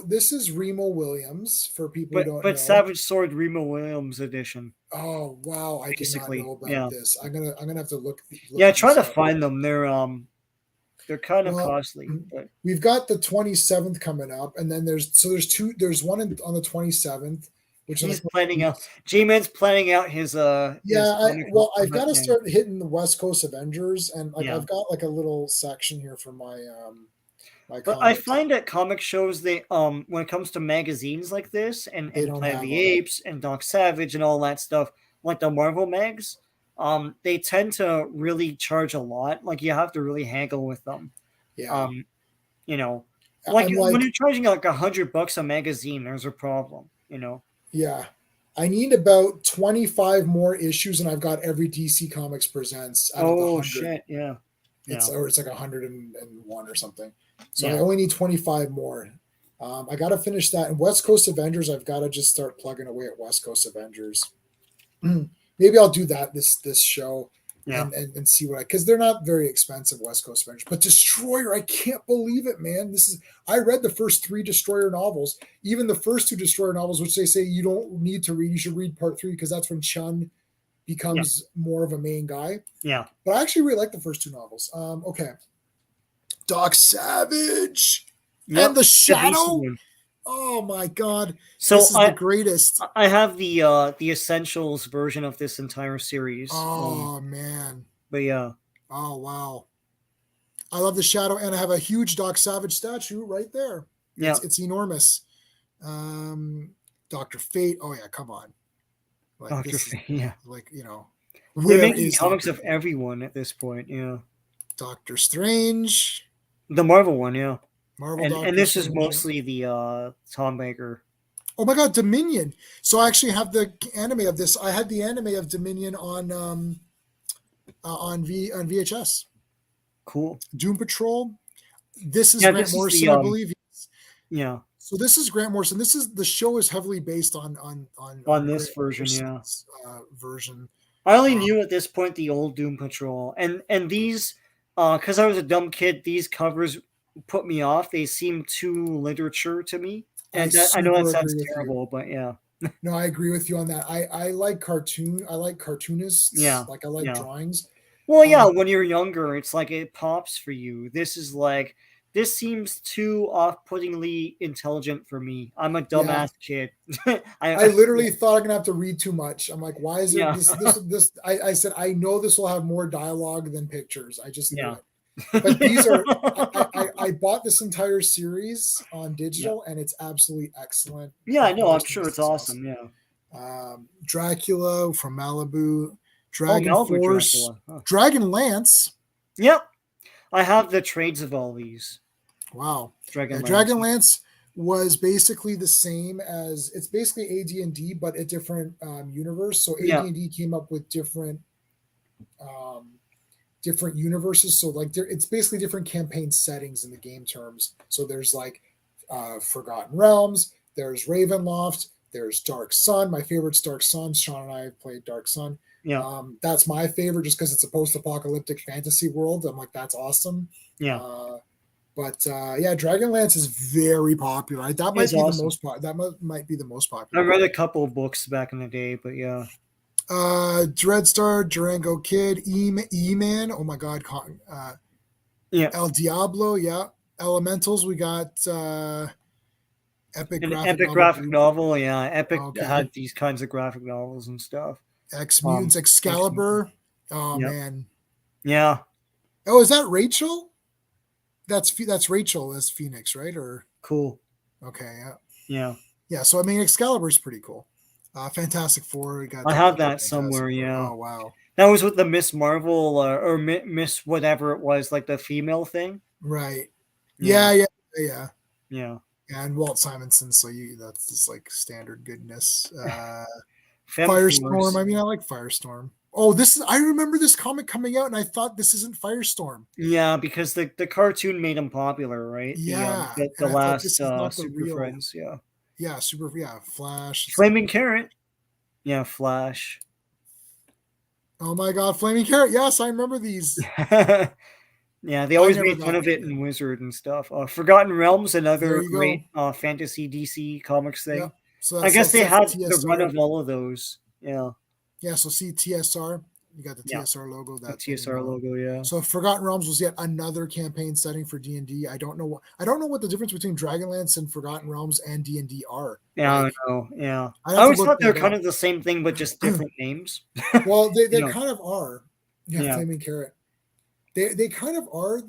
this is Remo Williams for people who don't But know. Savage Sword Remo Williams edition, Oh wow, I did not basically. know about Yeah. this. I'm gonna have to look Yeah, try these to up. find them. They're kind of Well, costly, but we've got the 27th coming up, and then there's one on the 27th, which is he's like planning out. J-Man's planning out his yeah. comic I've got hunt to now. start hitting the West Coast Avengers, and like Yeah. I've got like a little section here for my But I comics. find that comic shows, they when it comes to magazines like this They and don't Planet of have the them. Apes and Doc Savage and all that stuff, like the Marvel mags, they tend to really charge a lot. Like you have to really haggle with them. Yeah, Um, you know, like I'm when like you're charging like $100 a magazine, there's a problem. yeah. I need about 25 more issues, and I've got every DC Comics presents out of the Oh 100. shit, yeah, yeah, It's like 101 or something. So I yeah. only need 25 more. I got to finish that. And West Coast Avengers, I've got to just start plugging away at West Coast Avengers. Maybe I'll do that this show Yeah. and see what because they're not very expensive, West Coast Avengers. But Destroyer, I can't believe it, man. I read the first 3 Destroyer novels, even the first 2 Destroyer novels, which they say you don't need to read. You should read part 3 because that's when Chun becomes more of a main guy. Yeah. But I actually really like the first 2 novels. Okay. Doc Savage Yep. and the The DC Shadow. one. Oh my god. So this is the greatest. I have the essentials version of this entire series. Oh man. But yeah. Oh wow. I love the Shadow, and I have a huge Doc Savage statue right there. Yeah. It's enormous. Dr. Fate. Oh yeah, come on. Like Dr. Fate, yeah. Like, They're making comics Dr. of Fate? everyone at this point, yeah. Doctor Strange. The Marvel one, yeah. Marvel And Doctor this Strange. is mostly the Tom Baker. Oh my god, Dominion. So I actually have the anime of this. I had the anime of Dominion on VHS. Cool. Doom Patrol. This is Yeah, Grant this is Morrison, the I believe. yeah. So this is Grant Morrison. The show is heavily based on this Grant version, Morrison's, version. I only knew at this point the old Doom Patrol, and these, because I was a dumb kid, these covers put me off. They seem too literature to me, and I know that sounds terrible, but yeah. No, I agree with you on that. I like cartoon. I like cartoonists. Yeah, like I like yeah. drawings. Well, yeah, when you're younger, it's like it pops for you. This seems too off-puttingly intelligent for me. I'm a dumbass kid. I literally thought I'm gonna have to read too much. I'm like, why is it this? I said I know this will have more dialogue than pictures. I just knew it. But these are I bought this entire series on digital, and it's absolutely excellent. Yeah, I know. I'm sure it's awesome. Yeah. Dracula from Malibu, Dragon Force, Dracula. Huh. Dragon Lance. Yep, I have the trades of all these. Wow, Dragon Lance was basically the same as it's basically AD&D, but a different universe. So AD&D came up with different different universes. So like it's basically different campaign settings in the game terms. So there's like Forgotten Realms, there's Ravenloft, there's Dark Sun. My favorite's Dark Sun. Sean and I have played Dark Sun. Yeah. That's my favorite just because it's a post-apocalyptic fantasy world. I'm like, that's awesome. Yeah. But Dragonlance is very popular. That might be awesome. The most popular. That might be the most popular. I read a couple of books back in the day, but yeah. Dreadstar, Durango Kid, E-Man. Oh my God. El Diablo. Yeah. Elementals. We got Epic graphic novel. Yeah. Epic had these kinds of graphic novels and stuff. X-Mutants, Excalibur. Oh man. Yeah. Oh, is that Rachel? That's Rachel as Phoenix, right? Or cool. Okay. Yeah. So I mean, Excalibur is pretty cool. Fantastic Four. I have that somewhere. Yeah. Oh wow. That was with the Miss Marvel or Miss whatever it was, like the female thing. Right. Yeah. and Walt Simonson. So that's just like standard goodness. Femforce. Firestorm. I mean, I like Firestorm. Oh, this is. I remember this comic coming out, and I thought this isn't Firestorm. Yeah, because the cartoon made him popular, right? Yeah, The and I thought last this is not the Super real. Friends, yeah. Yeah, super. Yeah, Flash. It's Flaming Carrot. Yeah, Flash. oh my God, Flaming Carrot. Yes, I remember these. Yeah, they I always never made fun got of it them. in Wizard and stuff. Forgotten Realms, There another you go. great fantasy DC comics Yeah. thing. So I that's guess they that's the had the run TSR. of all of those. Yeah, Yeah. So see TSR. You got the yeah, TSR logo. the That thing. TSR logo. Yeah, So Forgotten Realms was yet another campaign setting for D&D. I don't know. I don't know what the difference between Dragonlance and Forgotten Realms and D&D are. yeah, I Like, know. Yeah, I'd I have to always look thought they were that kind up. of the same thing, but just different names. Well, they You know, kind of are. Yeah, yeah, Flaming Carrot. They kind of are.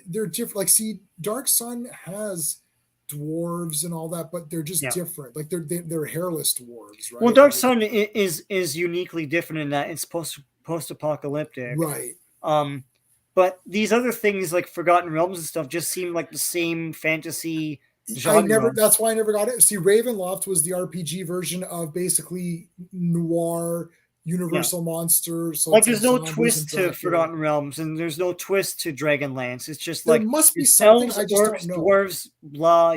They're different. Like, see, Dark Sun has dwarves and all that, but they're just yeah. different. Like they're hairless dwarves, Well, right? Dark Like, Sun is uniquely different in that it's post apocalyptic. right. Um, but these other things like Forgotten Realms and stuff just seem like the same fantasy I never. genre. That's why I never got it. See, Ravenloft was the RPG version of basically noir Yeah. universal monster. So Like it's there's like no zombies and twist to Dracula. Forgotten Realms, and there's no twist to Dragonlance. It's just There like must be it's something. elves, I just don't orcs, know. dwarves, blah.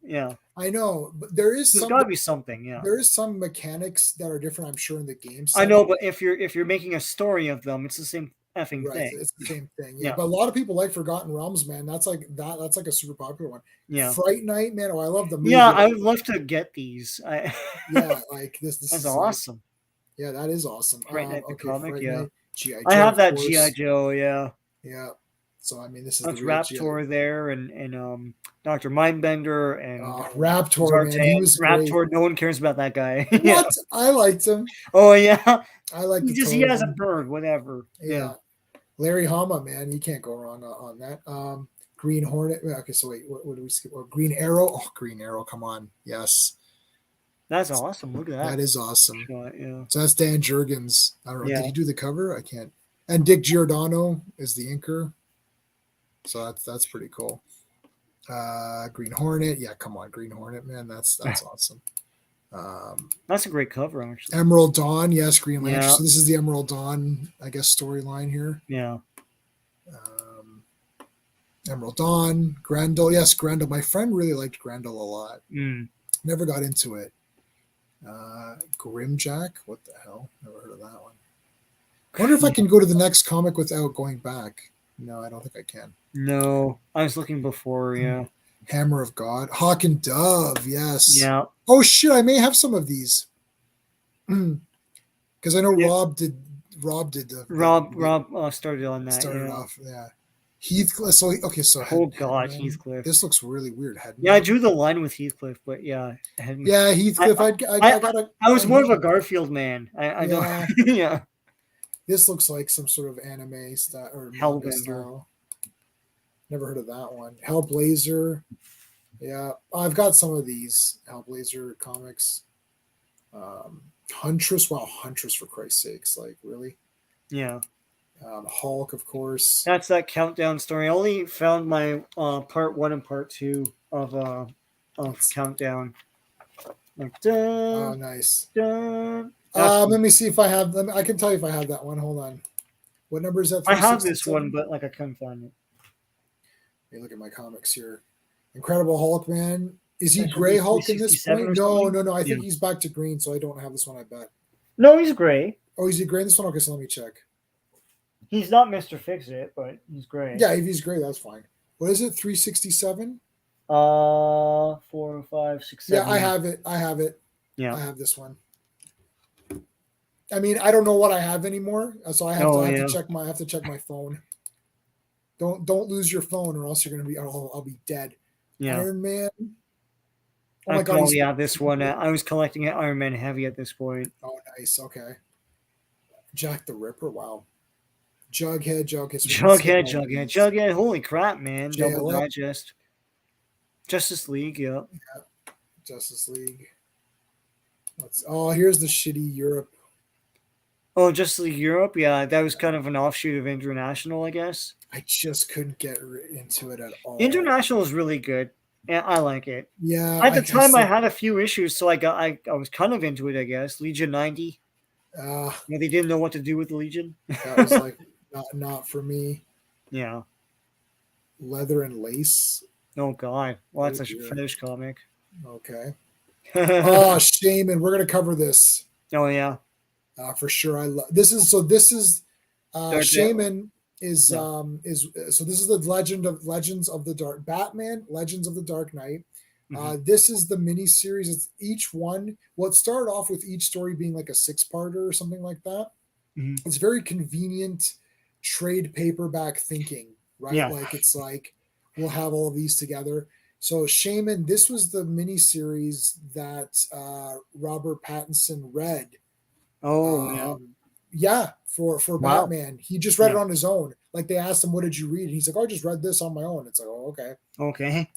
Yeah. I know, but there is There's some. got to be something. Yeah. There is some mechanics that are different. I'm sure in the game I know, setting. but if you're making a story of them, it's the same effing Right, thing. it's the same thing. Yeah, Yeah. but a lot of people like Forgotten Realms, man. That's like that. That's like a super popular one. Yeah. Fright Night, man. Oh, I love the Yeah, movie. I would love to get these. Yeah, like this. This That's is like awesome. yeah, that is awesome. Fright Night the Okay, comic. Fright Yeah, Night, GI I Joe, have of that GI course. Joe. Yeah. Yeah. So I mean, this is the That's real GI. Raptor there, and Doctor Mindbender and Raptor, man, he Zartan. was great. Raptor. No one cares about that guy. Yeah. What? I liked him. Oh yeah. I like the He tone of has a him. bird. Whatever. Yeah. Yeah, Larry Hama, man, you can't go wrong on that. Green Hornet. Okay, so wait, what do we skip? Oh, Green Arrow. Oh, Green Arrow. Come on, yes, That's awesome. Look at that. that is awesome. Shot, yeah. So that's Dan Jurgens. I don't know. Yeah. Did he do the cover? I can't. And Dick Giordano is the inker. So that's pretty cool. Green Hornet. Yeah, come on, Green Hornet, man. That's awesome. That's a great cover, actually. Emerald Dawn. Yes, Green Lantern. Yeah. So this is the Emerald Dawn, I guess, storyline here. Yeah. Emerald Dawn, Grendel. Yes, Grendel. My friend really liked Grendel a lot. Mm. Never got into it. Grimjack. What the hell? Never heard of that one. I wonder if I can go to the next comic without going back. No, I don't think I can. No, I was looking before. Yeah. Hammer of God. Hawk and Dove. Yes. Yeah. Oh, shit. I may have some of these. Because I know Yeah. Rob did the Rob started on that. started Yeah. off. Yeah. Heathcliff. So, okay. So, Oh God, Headman. Heathcliff. This looks really weird. Headman. Yeah, I drew the line with Heathcliff, but yeah. Yeah, Heathcliff. I was more of a Garfield man. I Yeah. don't. Yeah. This looks like some sort of anime style or manga Hellbender. style. Never heard of that one. Hellblazer. Yeah, I've got some of these Hellblazer comics. Huntress. Wow, Huntress, for Christ's sakes. Like, really? Yeah. Hulk, of course. That's that countdown story. I only found my part 1 and part 2 of countdown. Like, Oh, nice. dun. Let me see if I have them. I can tell you if I have that one. Hold on. What number is that? I have this 367? one, but like I couldn't find it. Let me look at my comics here. Incredible Hulk, man. Is he That should gray be Hulk in this 367 point? or No, something? no, no. I think Yeah. he's back to green, so I don't have this one, I bet. No, he's gray. Oh, is he gray in this one? Okay, so let me check. He's not Mr. Fix-It, but he's gray. Yeah, if he's gray, that's fine. What is it? 367? 4, 5, 6, 7. Yeah, I have it. I have it. Yeah. I have this one. I mean, I don't know what I have anymore, so I have to check my. I have to check my phone. Don't lose your phone, or else you're gonna be. I'll be dead. Yeah. Iron Man. Oh I my God! probably have this one. I was collecting it Iron Man heavy at this point. Oh, nice. Okay. Jack the Ripper. Wow. Jughead. Jughead. Holy crap, man. JLF. Double Digest. Justice League, yeah. Justice League. Here's the shitty Europe. Oh, Justice League Europe? Yeah, that was kind of an offshoot of International, I guess. I just couldn't get into it at all. International is really good. Yeah, I like it. Yeah, At the I time, I still. had a few issues, so I was kind of into it. I guess Legion 90. Uh, They didn't know what to do with the Legion. that was like not for me. Yeah. Leather and lace. Oh God. Well, Oh that's a dear. fetish comic. Okay. Oh Oh, shame, and we're gonna cover this yeah. for sure. I love this is so. This is Dark Knight. Shaman Yeah. is so this is the Legends of the Dark Batman Legends of the Dark Knight. Hmm. This is the mini series. It's each one. Well, it started off with each story being like a 6-parter or something like that. Hmm. It's very convenient trade paperback thinking, right? Yeah. Like it's like we'll have all of these together. So Shaman, this was the mini series that Robert Pattinson read. Oh yeah. Yeah, for Wow. Batman, he just read it Yeah. on his own. Like they asked him, "What did you read?" And he's like, "Oh, I just read this on my own." It's like, "Oh, okay." Okay.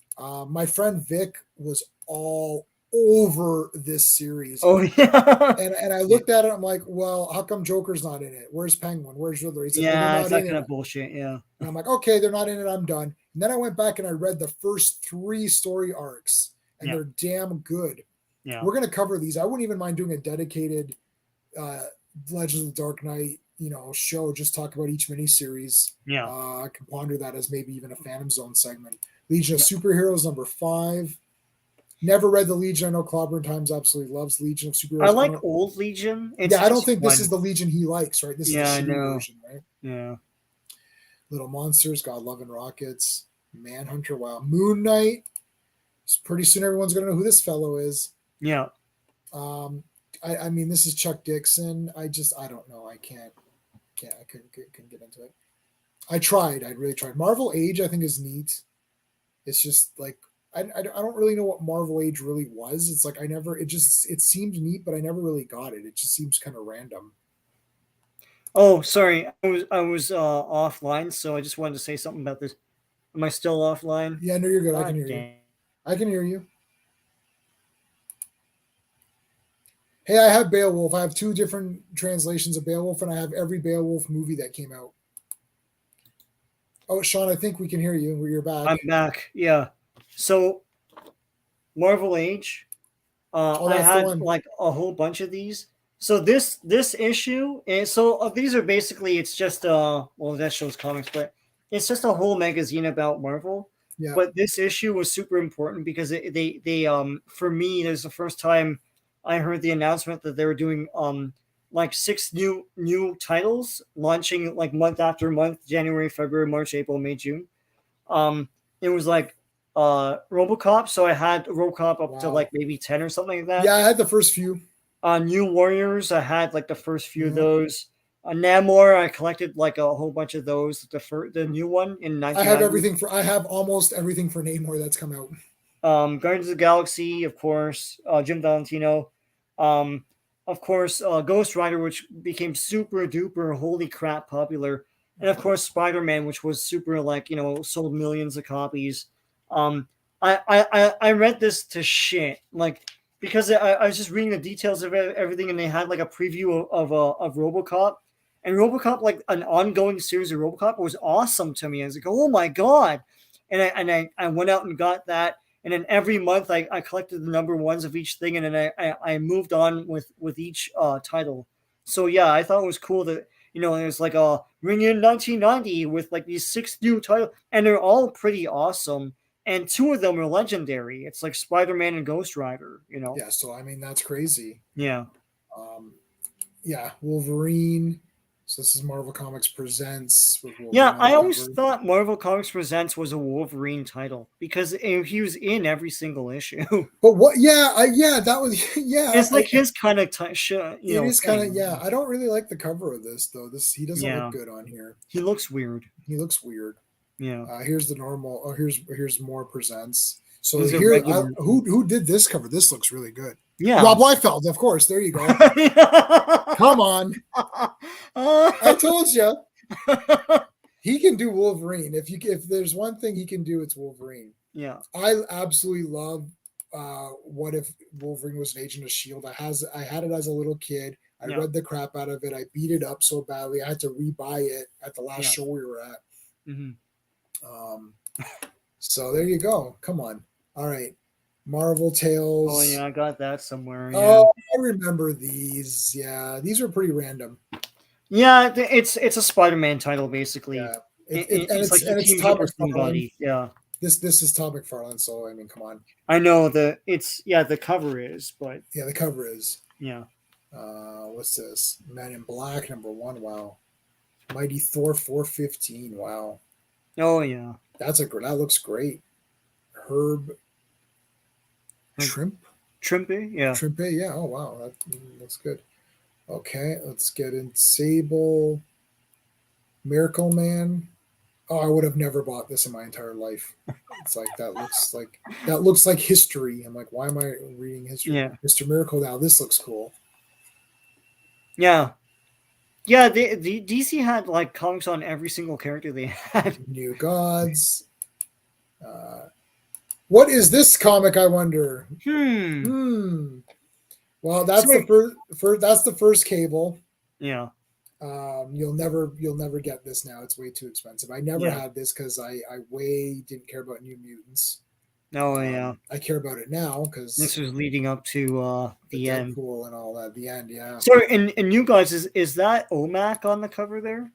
My friend Vic was all over this series, Oh yeah. and I Yeah. looked at it. I'm like, "Well, how come Joker's not in it? Where's Penguin? Where's Riddler?" He's like, "Well, they're Yeah. It's not that in kind it." of bullshit. Yeah. And I'm like, "Okay, they're not in it. I'm done." And then I went back and I read the first 3 story arcs, and Yeah. they're damn good. Yeah. We're gonna cover these. I wouldn't even mind doing a dedicated uh, Legends of the Dark Knight, show. Just talk about each miniseries. Yeah. I can ponder that as maybe even a Phantom Zone segment. Legion of Yeah. Superheroes #5. Never read the Legion. I know Clobberin Times absolutely loves Legion of I Superheroes. I like don't. old Legion. It's Yeah, I don't just think this is fun. the Legion he likes. Right, this is the Yeah, I shitty know. version. Right. Yeah. Little Monsters, God Love and Rockets, Manhunter. Wow, Moon Knight. Pretty soon everyone's gonna know who this fellow is. Yeah. Um, I mean, this is Chuck Dixon. I don't know. I couldn't get into it. I tried. I really tried. Marvel Age, I think, is neat. It's just like I don't really know what Marvel Age really was. It's like it seemed neat, but I never really got it. It just seems kind of random. Oh, sorry. I was offline, so I just wanted to say something about this. Am I still offline? Yeah, no, you're good. I can God hear you. damn. I can hear you. Hey, I have Beowulf. I have 2 different translations of Beowulf, and I have every Beowulf movie that came out. Oh, Sean, I think we can hear you. You're I'm back. back. Yeah. So Marvel Age. Oh, I that's the had one. like a whole bunch of these. So this issue, and so these are basically it's just well that shows comics, but it's just a whole magazine about Marvel. Yeah. But this issue was super important because they for me there's the first time I heard the announcement that they were doing like 6 new titles launching like month after month, January, February, March, April, May, June. It was like RoboCop, so I had RoboCop up to like Wow. maybe 10 or something like Yeah, that. I had the first few. New Warriors, I had like the first few of Yeah. those. Namor, I collected like a whole bunch of those. The new one in I have 1990. everything for. I have almost everything for Namor that's come out. Guardians of the Galaxy, of course. Jim Valentino. Um, of course, Ghost Rider, which became super duper holy crap popular, and of course Spider Man, which was super like sold millions of copies. Um, I read this to shit like because I was just reading the details of everything, and they had like a preview of RoboCop, and RoboCop like an ongoing series of RoboCop was awesome to me. I was like, oh my god, and I went out and got that, and then every month I collected the number ones of each thing, and then I moved on with each title. So yeah, I thought it was cool that there's like a Ring in 1990 with like these 6 new titles, and they're all pretty awesome, and 2 of them are legendary. It's like Spider-Man and Ghost Rider. Yeah, so I mean that's crazy. Yeah. Um, yeah, Wolverine. So this is Marvel Comics Presents with Yeah, Wolverine on the I always cover. thought Marvel Comics Presents was a Wolverine title because he was in every single issue. But what? Yeah, that was yeah. It's like his kind of It is kind of thing. yeah. I don't really like the cover of this though. This he doesn't look Yeah, good on here. he looks weird. He looks weird. Yeah, Here's the normal. Oh, here's more presents. So he's a here, regular. who did this cover? This looks really good. Yeah. Rob Liefeld, of course. There you go. Come on, I told you he can do Wolverine. If there's one thing he can do, it's Wolverine. Yeah. I absolutely love. What if Wolverine was an Agent of Shield? I had it as a little kid. I Yeah. read the crap out of it. I beat it up so badly. I had to rebuy it at the last Yeah. show we were at. Hmm. So there you go. Come on. All right. Marvel Oh Tales. yeah, I got that somewhere. Yeah. Oh, I remember these. Yeah, these are pretty random. Yeah, it's a Spider-Man title basically. Yeah, and It's like he it's teams Todd up with McFarlane. somebody. Yeah, This is Todd McFarlane. So I mean, come on. I know the cover is, but Yeah, the cover is. yeah. What's this? Men in Black #1. Wow. Mighty Thor 415. Wow. Oh yeah. That looks great. Herb Trimp Trimpy, yeah. Trimpe. Yeah. Oh wow, that looks good. Okay, let's get in Sable. Miracle Man. Oh, I would have never bought this in my entire life. It's like that looks like history. I'm like, why am I reading history? Yeah. Mr. Miracle. Now this looks cool. Yeah. Yeah, the DC had like comics on every single character they had. New Gods. Uh, what is this comic? I wonder. Hmm. Well, that's So the first. That's the first Cable. yeah. You'll never get this now. It's way too expensive. I never Yeah. had this because I way didn't care about New Mutants. Oh yeah. I care about it now This because was leading up to the the end. Deadpool and all that. The end, yeah. So and you guys is that OMAC on the cover there?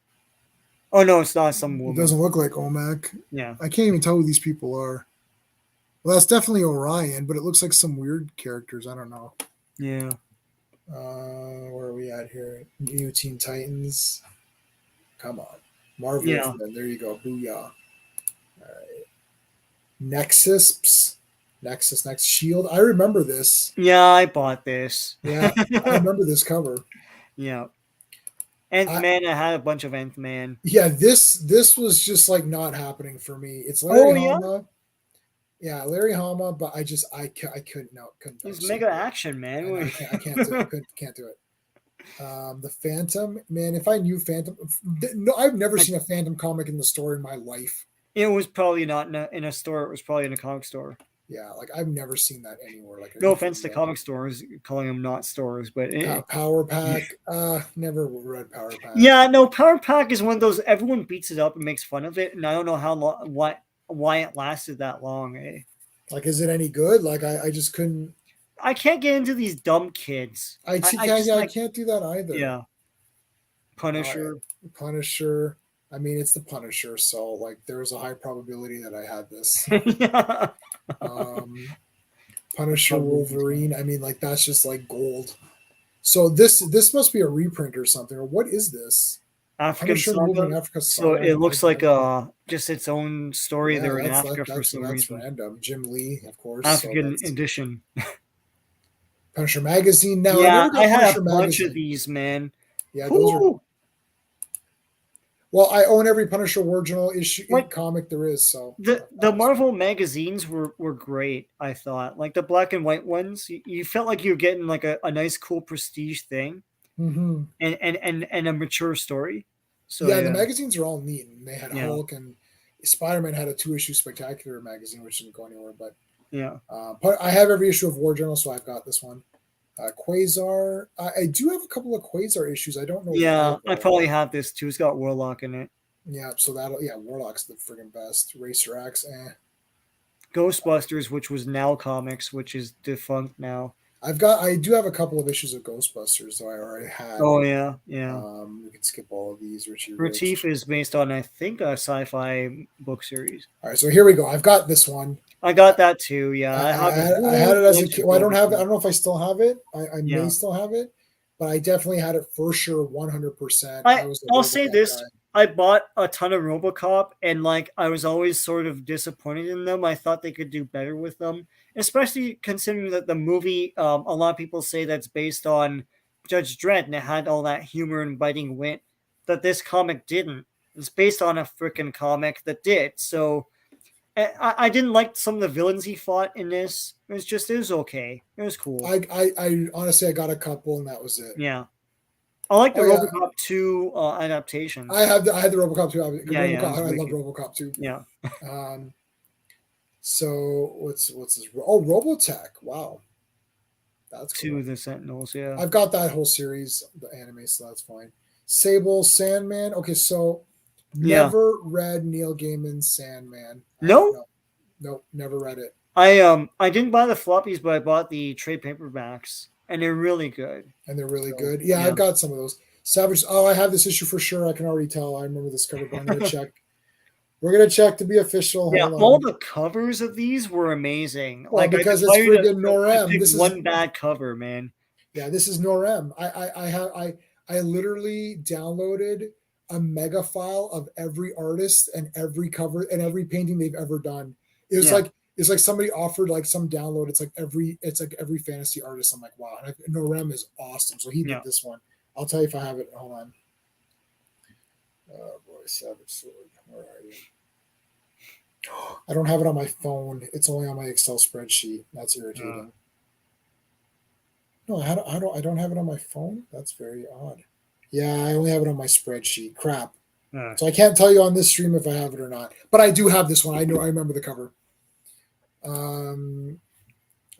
Oh no, it's not some It woman. doesn't look like OMAC. Yeah. I can't even tell who these people are. Well, that's definitely Orion, but it looks like some weird characters. I don't know. Yeah. Where are we at here? New Teen Titans. Come on. Marvel. Yeah. There you go. Booyah. All right. Nexus. Next Shield. I remember this. Yeah, I bought this. Yeah, I remember this cover. Yeah. Nth Man, I had a bunch of Nth Man. Yeah, this was just like not happening for me. It's Larry Hama. Yeah, Larry Hama, but I couldn't couldn't. It's mega action, man. I can't do it. Can't do it. The Phantom, man. If I knew Phantom, no, I've never seen a Phantom comic in the store in my life. It was probably not in a store. It was probably in a comic store. Yeah, like I've never seen that anywhere. Like no offense to comic stores, calling them not stores, but Power Pack. Never read Power Pack. Yeah, no, Power Pack is one of those everyone beats it up and makes fun of it, and I don't know how long, why it lasted that long. Eh? Like, is it any good? Like, I just couldn't. I can't get into these dumb kids. I can't do that either. Yeah. Punisher. Punisher. I mean, it's the Punisher, so like there's a high probability that I had this. Yeah. Punisher, Wolverine. I mean, like that's just like gold. So this must be a reprint or something. Or what is this? African Saga. Africa so it looks like just its own story. Yeah, They're in Africa for some that's reason. Random. Jim Lee, of course. African edition. Punisher magazine. Now yeah, I had Punisher a bunch of these, man. Yeah, those are. Well, I own every Punisher original issue comic there is. So the Marvel magazines were great. I thought, like the black and white ones, you felt like you were getting like a nice, cool prestige thing, and a mature story. So yeah, the magazines are all neat. And they had Hulk and Spider-Man had a 2-issue Spectacular magazine, which didn't go anywhere. But yeah, but I have every issue of War Journal, so I've got this one. Quasar. I do have a couple of Quasar issues. I don't know. Yeah, I probably have this too. It's got Warlock in it. Yeah, so Warlock's the friggin' best. Racer X, Ghostbusters, which was Now Comics, which is defunct now. I do have a couple of issues of Ghostbusters, though I already had. Oh yeah. We can skip all of these. Retief is based on, I think, a sci-fi book series. All right, so here we go. I've got this one. I got that too. Yeah, I had it as a kid. Well, I don't have it. I don't know if I still have it. I may still have it, but I definitely had it for sure, 100%. I'll say this: guy. I bought a ton of RoboCop, and like I was always sort of disappointed in them. I thought they could do better with them, especially considering that the movie, a lot of people say that's based on Judge Dredd, and it had all that humor and biting wit that this comic didn't. It's based on a freaking comic that did. So I didn't like some of the villains he fought in this. It was okay. It was cool. I honestly, I got a couple, and that was it. Yeah. I like the RoboCop 2 adaptation. I had the RoboCop 2. I love RoboCop 2. Yeah. So what's this? Oh, Robotech. Wow. That's cool. 2 of the Sentinels, yeah. I've got that whole series, the anime, so that's fine. Sable, Sandman. Okay, so never read Neil Gaiman's Sandman. No? Nope, never read it. I didn't buy the floppies, but I bought the trade paperbacks, and they're really good. And they're really So good. Yeah, yeah, I've got some of those. Savage. Oh, I have this issue for sure. I can already tell. I remember this cover, but I'm gonna check. We're gonna check to be official. yeah. Hold All on. the covers of these were amazing. Well, Like I because it's decided friggin' to Norem. pick This is one bad cover, man. yeah, this is Norem. I literally downloaded a mega file of every artist and every cover and every painting they've ever done. It was Yeah. like it's like somebody offered like some download. It's like every fantasy artist. I'm like, wow. And Norem is awesome. So he Yeah. did this one. I'll tell you if I have it. Hold on. Oh boy, Savage Sword. Where are you? I don't have it on my phone. It's only on my Excel spreadsheet. That's irritating. No, I don't have it on my phone. That's very odd. Yeah, I only have it on my spreadsheet. Crap. Uh, So I can't tell you on this stream if I have it or not. But I do have this one. I remember the cover.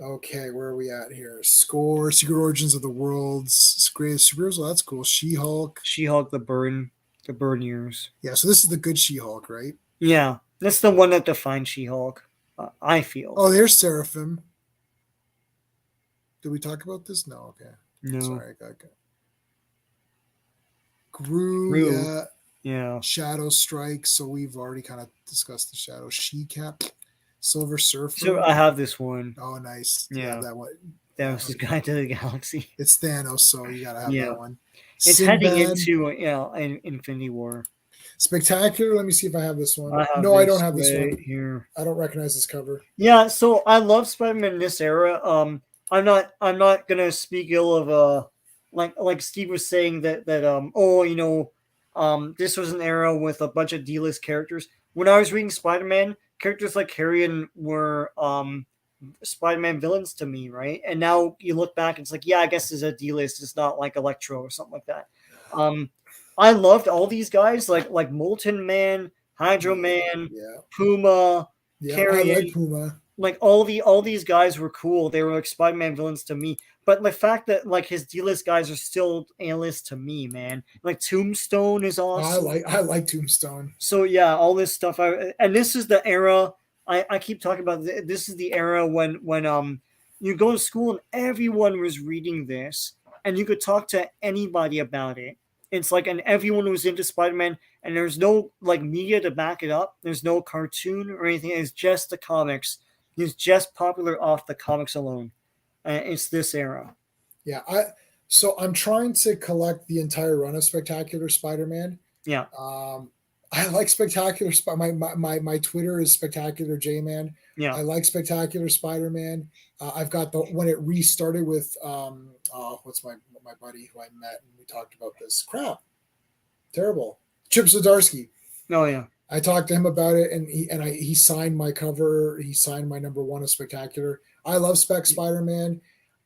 Okay, where are we at here? Score, Secret Origins of the World's Greatest Superheroes. Well, that's cool. She-Hulk. She-Hulk, the burn years. Yeah, so this is the good She-Hulk, right? Yeah, that's the one that defines She-Hulk. I feel. Oh, there's Seraphim. Did we talk about this? No, okay. No. Sorry, I got Gru, Gru. yeah. Shadow Strike. So we've already kind of discussed the Shadow. She-Cap. Silver Surfer. So I have this one. Oh, nice. Yeah, that one. Thanos' the Guide to the Galaxy. It's Thanos, so you gotta have that one. It's Sinbad. heading into an Infinity War. Spectacular. Let me see if I have this one. I don't have this one here. I don't recognize this cover. Yeah, so I love Spider-Man in this era. I'm not gonna speak ill of like Steve was saying that this was an era with a bunch of D-list characters. When I was reading Spider-Man, characters like Carrion were Spider-Man villains to me, right? And now you look back, it's like, yeah, I guess it's a D-list. It's not like Electro or something like that. I loved all these guys, like Molten Man, Hydro Man, Puma, Carrion. I like Puma. Like all these guys were cool. They were like Spider-Man villains to me. But the fact that like his D-list guys are still A-list to me, man. Like Tombstone is awesome. I like Tombstone. So yeah, all this stuff. And this is the era I keep talking about. This is the era when you go to school and everyone was reading this, and you could talk to anybody about it. It's like, and everyone was into Spider-Man, and there's no like media to back it up. There's no cartoon or anything. It's just the comics. It's just popular off the comics alone. It's this era. Yeah, so I'm trying to collect the entire run of Spectacular Spider-Man. Yeah. I like Spectacular. My Twitter is Spectacular J-Man. Yeah. I like Spectacular Spider-Man. I've got the when it restarted with what's my buddy who I met and we talked about this. Crap, terrible. Chip Zdarsky. Oh yeah. I talked to him about it, and he signed my cover. He signed my #1 of Spectacular. I love Spider-Man.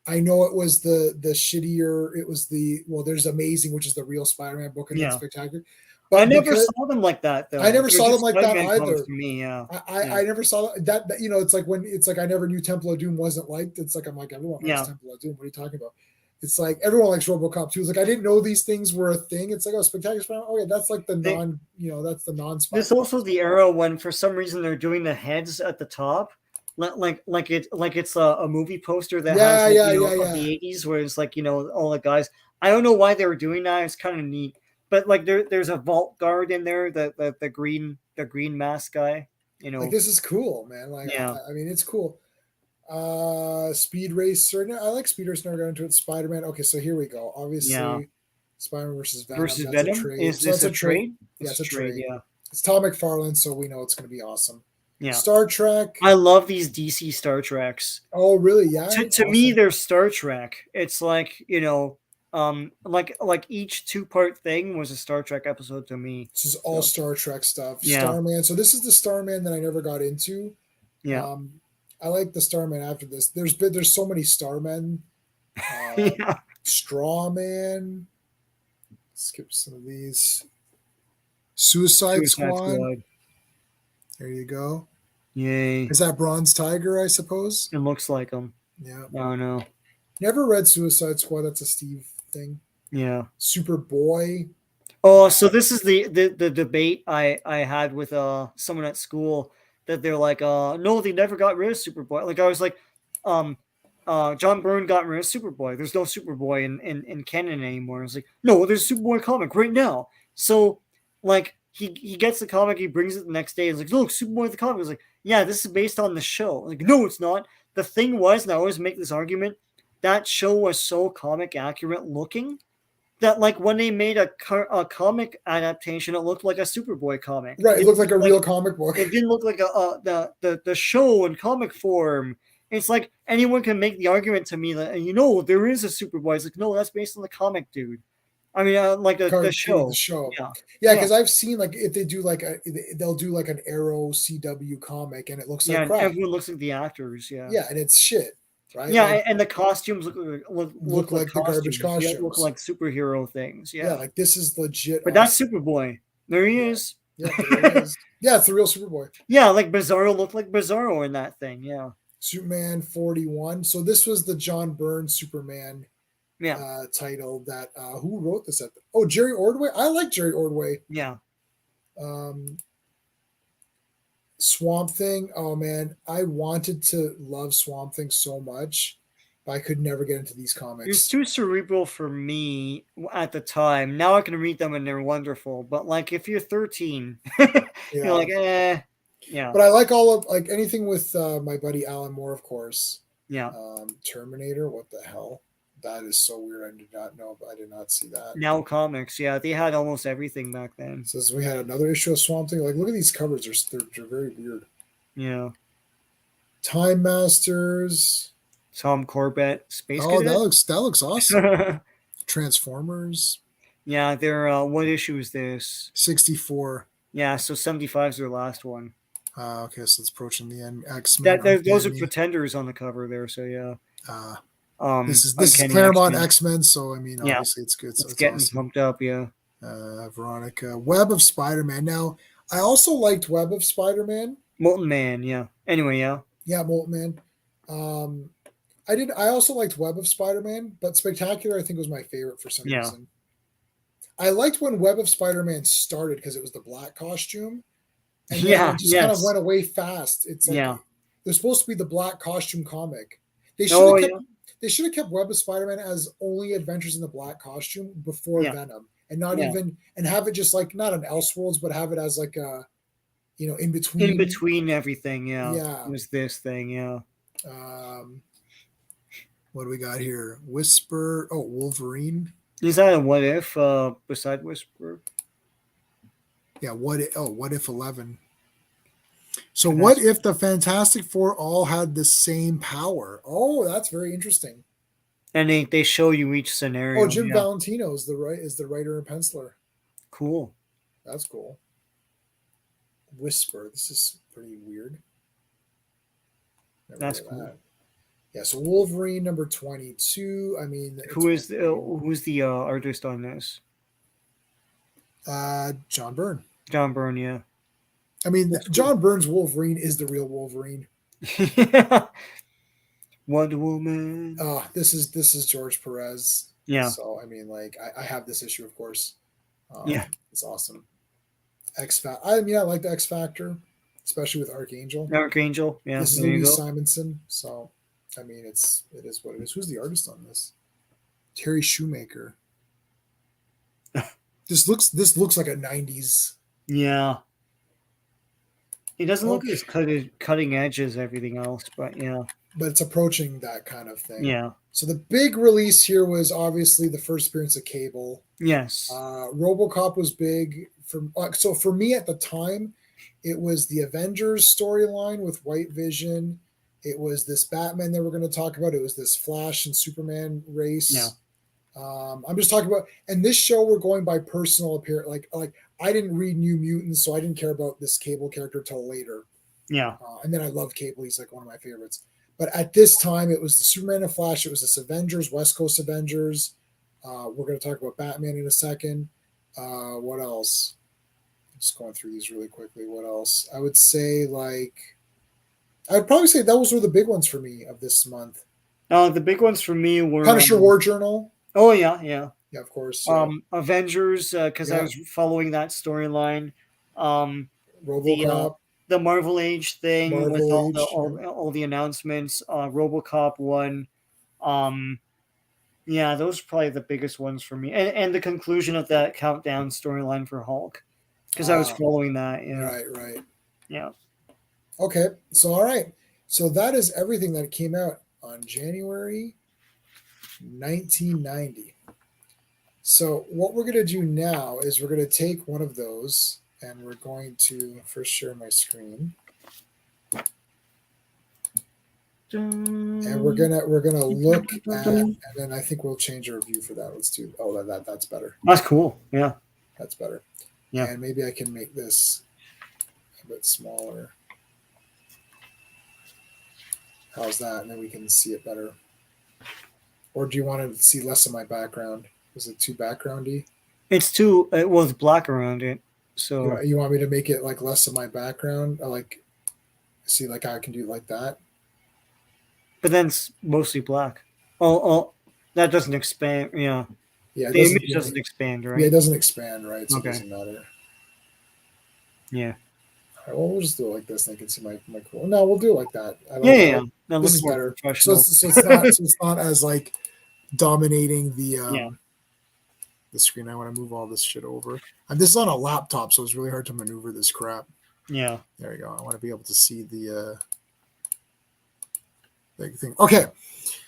I know it was the shittier. It was there's Amazing, which is the real Spider-Man book, and that's Spectacular. But I never saw them like that, though. I never saw them like that either. To me, yeah. I never saw that. It's like I never knew Temple of Doom wasn't liked. It's like I'm like, everyone likes Temple of Doom. What are you talking about? It's like everyone likes RoboCop too. It's like I didn't know these things were a thing. It's like, oh, Spectacular Spider-Man. Oh yeah, that's like the that's the non-Spider-Man. This is also the era when for some reason they're doing the heads at the top. Like it's a movie poster that has of the 80s where it's like, all the guys. I don't know why they were doing that. It's kind of neat. But like there's a vault guard in there, the green mask guy. Like this is cool, man. Like I mean it's cool. Speed Racer. I like Speed Racer. Never got into it. Spider-Man. Okay, so here we go. Obviously, Spider-Man versus Venom. Versus Venom. Is this a trade? Yeah, it's a trade. Yeah, it's Todd McFarlane, so we know it's going to be awesome. Yeah. Star Trek. I love these DC Star Treks. Oh, really? Yeah. To me, they're Star Trek. It's like like each 2-part thing was a Star Trek episode to me. This is all Star Trek stuff. Yeah. Starman. So this is the Starman that I never got into. Yeah. I like the Starman after this. There's so many Starmen. Strawman. Skip some of these. Suicide Squad. There you go. Yay. Is that Bronze Tiger, I suppose? It looks like him. Yeah. Oh no. Never read Suicide Squad. That's a Steve thing. Yeah. Superboy. Oh, so this is the debate I had with someone at school. that they're like, no, they never got rid of Superboy. Like I was like, John Byrne got rid of Superboy. There's no Superboy in canon anymore. I was like, no, there's a Superboy comic right now. So like he gets the comic, he brings it the next day. He's like, look, Superboy the comic. I was like, yeah, this is based on the show. Like, no, it's not. The thing was, and I always make this argument, that show was so comic accurate looking that like when they made a comic adaptation, it looked like a Superboy comic. Right, it looked like a real comic book. It didn't look like the show in comic form. It's like anyone can make the argument to me that there is a Superboy. It's like, no, that's based on the comic, dude. I mean, like the show. The show. Yeah, because I've seen like if they do like they'll do like an Arrow CW comic, and it looks like crap. Everyone looks like the actors. Yeah, and it's shit. Right? Yeah, like, and the costumes look like the garbage costumes. Look like superhero things. Yeah, like this is legit. But that's Superboy. There he is. Yeah, there he is. Yeah, it's the real Superboy. Yeah, like Bizarro looked like Bizarro in that thing. Yeah. Superman 41. So this was the John Byrne Superman title that who wrote this Jerry Ordway. I like Jerry Ordway. Yeah. Swamp Thing. Oh man, I wanted to love Swamp Thing so much, but I could never get into these comics. It was too cerebral for me at the time. Now I can read them and they're wonderful. But like if you're 13, you're like, yeah. But I like all of like anything with my buddy Alan Moore, of course. Yeah. Terminator. What the hell? That is so weird. I did not know, but I did not see that. Now comics, yeah, they had almost everything back then. So we had another issue of Swamp Thing. Like, look at these covers; they're very weird. Yeah. Time Masters. Tom Corbett, Space Cadet. That looks awesome. Transformers. Yeah, they're what issue is this? 64. Yeah, so 75 is their last one. Okay, so it's approaching the end. X-Men. Those are Pretenders on the cover there, so yeah. This is Claremont X-Men, so I mean, obviously it's good. So it's getting awesome. pumped up, yeah. Veronica, Web of Spider-Man. Now, I also liked Web of Spider-Man. Molten Man, yeah. Anyway, yeah. Yeah, Molten Man. I also liked Web of Spider-Man, but Spectacular I think was my favorite for some reason. I liked when Web of Spider-Man started because it was the black costume. And it just kind of went away fast. It's like they're supposed to be the black costume comic. They should have kept Web of Spider-Man as only Adventures in the Black Costume before Venom, and not even and have it just like not an Elseworlds, but have it as like a in between everything. Yeah, it was this thing. Yeah. What do we got here? Whisper. Oh, Wolverine. Is that a what if beside Whisper? Yeah. What if 11? So what if the Fantastic Four all had the same power? Oh, that's very interesting. And they show you each scenario. Oh, Jim Valentino is the writer and penciler. Cool. That's cool. Whisper. This is pretty weird. That's cool. Yeah, so Wolverine number 22. I mean, who's the artist on this? John Byrne. John Byrne, yeah. I mean, John Byrne's Wolverine is the real Wolverine. Wonder Woman. This is George Perez. Yeah. So I mean, like, I have this issue, of course. It's awesome. X Factor. I mean, I like the X Factor, especially with Archangel. Archangel, yeah. This is Louis Simonson. So, I mean, it is what it is. Who's the artist on this? Terry Shoemaker. This looks like a 90s. Yeah. It doesn't look as cutting edge as everything else, but yeah. But it's approaching that kind of thing. Yeah. So the big release here was obviously the first appearance of Cable. Yes. RoboCop was big. So for me at the time, it was the Avengers storyline with White Vision. It was this Batman that we're going to talk about. It was this Flash and Superman race. Yeah. I'm just talking about, and this show we're going by personal appearance. Like I didn't read New Mutants, so I didn't care about this Cable character till later. Yeah. And then I love Cable. He's like one of my favorites. But at this time, it was the Superman and Flash. It was this Avengers, West Coast Avengers. We're going to talk about Batman in a second. What else? I'm just going through these really quickly. What else? I would say I'd probably say those were the big ones for me of this month. The big ones for me were Punisher War Journal. Oh yeah, of course. Avengers, because I was following that storyline. RoboCop. the Marvel Age thing with Marvel Age. all the announcements. RoboCop one. Yeah, those are probably the biggest ones for me, and the conclusion of that countdown storyline for Hulk, because I was following that. Yeah, Right. yeah. Okay, so all right, so that is everything that came out on January 1990. So what we're going to do now is we're going to take one of those and we're going to first share my screen. And we're gonna look at, and then I think we'll change our view for that. Let's do. Oh, that's better. That's cool. Yeah, that's better. Yeah, and maybe I can make this a bit smaller. How's that? And then we can see it better. Or do you want to see less of my background? Is it too backgroundy? it's too. It was black around it, so You want me to make it like less of my background? Like, see, like I can do it like that. but then it's mostly black. Oh, that doesn't expand. Yeah, Yeah, the image doesn't expand, right? Yeah, it doesn't expand, right? So Okay. it doesn't matter. Yeah. All right, well, we'll just do it like this, and I can see my cool. No, we'll do it like that. Yeah. That this looks is more better. professional. So it's not as like dominating the the screen. I want to move all this shit over. And this is on a laptop, so it's really hard to maneuver this crap. Yeah. There you go. I want to be able to see the thing. Okay,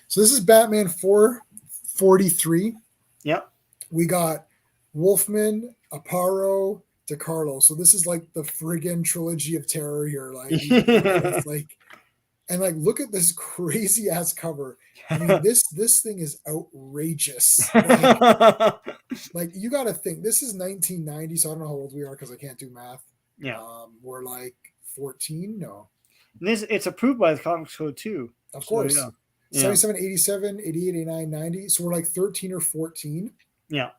so this is Batman 443. Yep. We got Wolfman, Aparo, DeCarlo. So this is like the friggin' trilogy of terror here. Like, it's like, and like, look at this crazy ass cover. I mean, this thing is outrageous. Like you got to think this is 1990, so I don't know how old we are because I can't do math. Yeah. We're like 14. No. And it's approved by the Comics Code too. Of course. So, yeah. 77, 87, 88, 89, 90. So we're like 13 or 14. Yeah.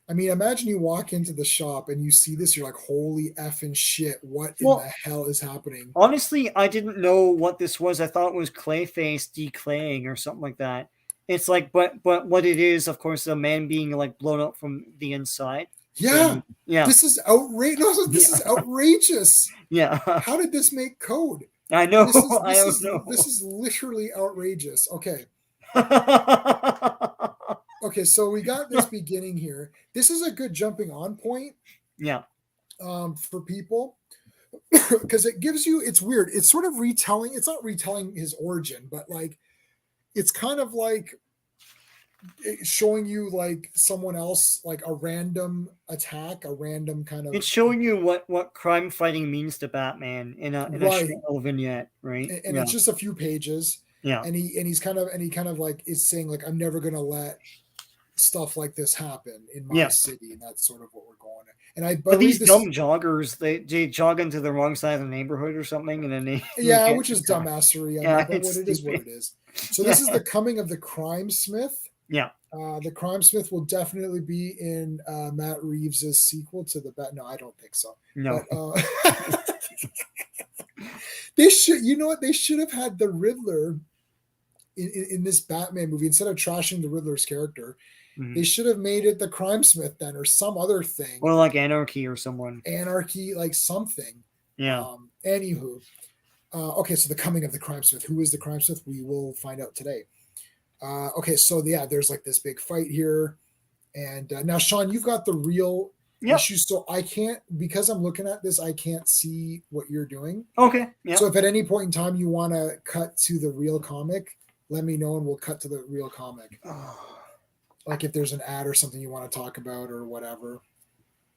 I mean, imagine you walk into the shop and you see this, you're like, holy effing shit, what in the hell is happening? Honestly, I didn't know what this was. I thought it was Clayface declaying or something like that. It's like, but what it is, of course, a man being like blown up from the inside. Yeah. So, yeah. This is outrageous. No, this is outrageous. Yeah. How did this make code? I know. This is literally outrageous. Okay. Okay, so we got this beginning here. This is a good jumping on point. Yeah. For people. Because it gives you, it's weird. It's sort of retelling. It's not retelling his origin, but like, it's kind of like showing you like someone else, like a random attack, a random kind of. It's showing you what crime fighting means to Batman in a short vignette, right? And it's just a few pages. Yeah. And he kind of like is saying like, I'm never gonna let stuff like this happen in my city, and that's sort of what we're going at. And but these dumb joggers, they jog into the wrong side of the neighborhood or something, and then they which is dumbassery. But what it is. So this is the coming of the Crime Smith. Yeah. The Crime Smith will definitely be in Matt Reeves' sequel to the Bat. No, I don't think so. No. But, they should. You know what? They should have had the Riddler in this Batman movie instead of trashing the Riddler's character. Mm-hmm. They should have made it the Crime Smith then, or some other thing, or like Anarchy or someone. Anarchy, like something. Yeah. Anywho, okay. So the coming of the Crime Smith. Who is the Crime Smith? We will find out today. Okay, so there's like this big fight here, and now Sean, you've got the real issues, so I can't, because I'm looking at this, I can't see what you're doing. Okay. Yeah. So if at any point in time you want to cut to the real comic, let me know and we'll cut to the real comic. Like if there's an ad or something you want to talk about or whatever.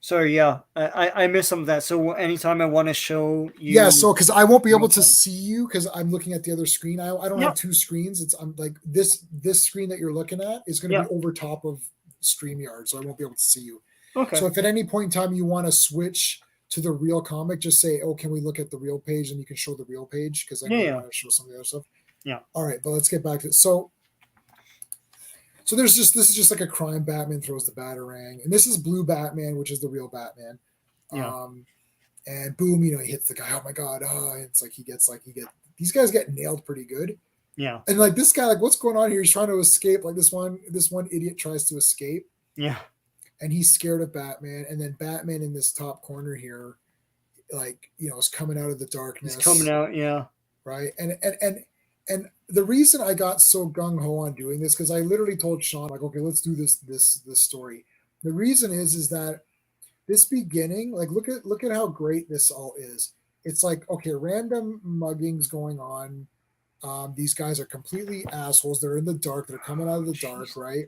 Sorry, yeah, I missed some of that. So anytime I want to show you, so because I won't be able to see you because I'm looking at the other screen. I don't have two screens. I'm like this screen that you're looking at is going to be over top of StreamYard, so I won't be able to see you. Okay. So if at any point in time you want to switch to the real comic, just say, "Oh, can we look at the real page?" And you can show the real page because I want to show some of the other stuff. Yeah. All right, but let's get back to it. So this is just like a crime Batman throws the Batarang, and this is Blue Batman, which is the real Batman. Yeah. And boom, he hits the guy. Oh my god! It's like these guys get nailed pretty good. Yeah. And like this guy, like what's going on here? He's trying to escape. Like this one idiot tries to escape. Yeah. And he's scared of Batman. And then Batman in this top corner here, like is coming out of the He's coming darkness, out, yeah. right? And the reason I got so gung ho on doing this, because I literally told Sean, like, okay, let's do this story. The reason is that this beginning, like, look at how great this all is. It's like, okay, random muggings going on. These guys are completely assholes. They're in the dark. They're coming out of the dark, right?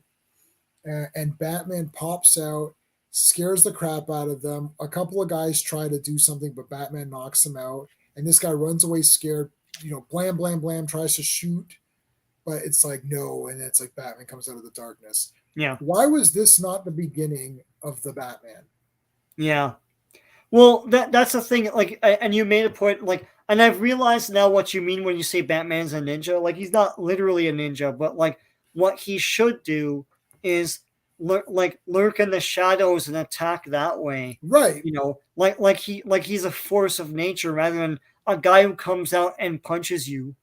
And Batman pops out, scares the crap out of them. A couple of guys try to do something, but Batman knocks them out. And this guy runs away scared. Blam, blam, blam, tries to shoot, but it's like no. And it's like Batman comes out of the darkness. Yeah. Why was this not the beginning of the Batman? Yeah. Well, that's the thing. Like, and you made a point. Like, and I've realized now what you mean when you say Batman's a ninja. Like, he's not literally a ninja, but like what he should do is lurk in the shadows and attack that way. Right. Like he's a force of nature rather than a guy who comes out and punches you,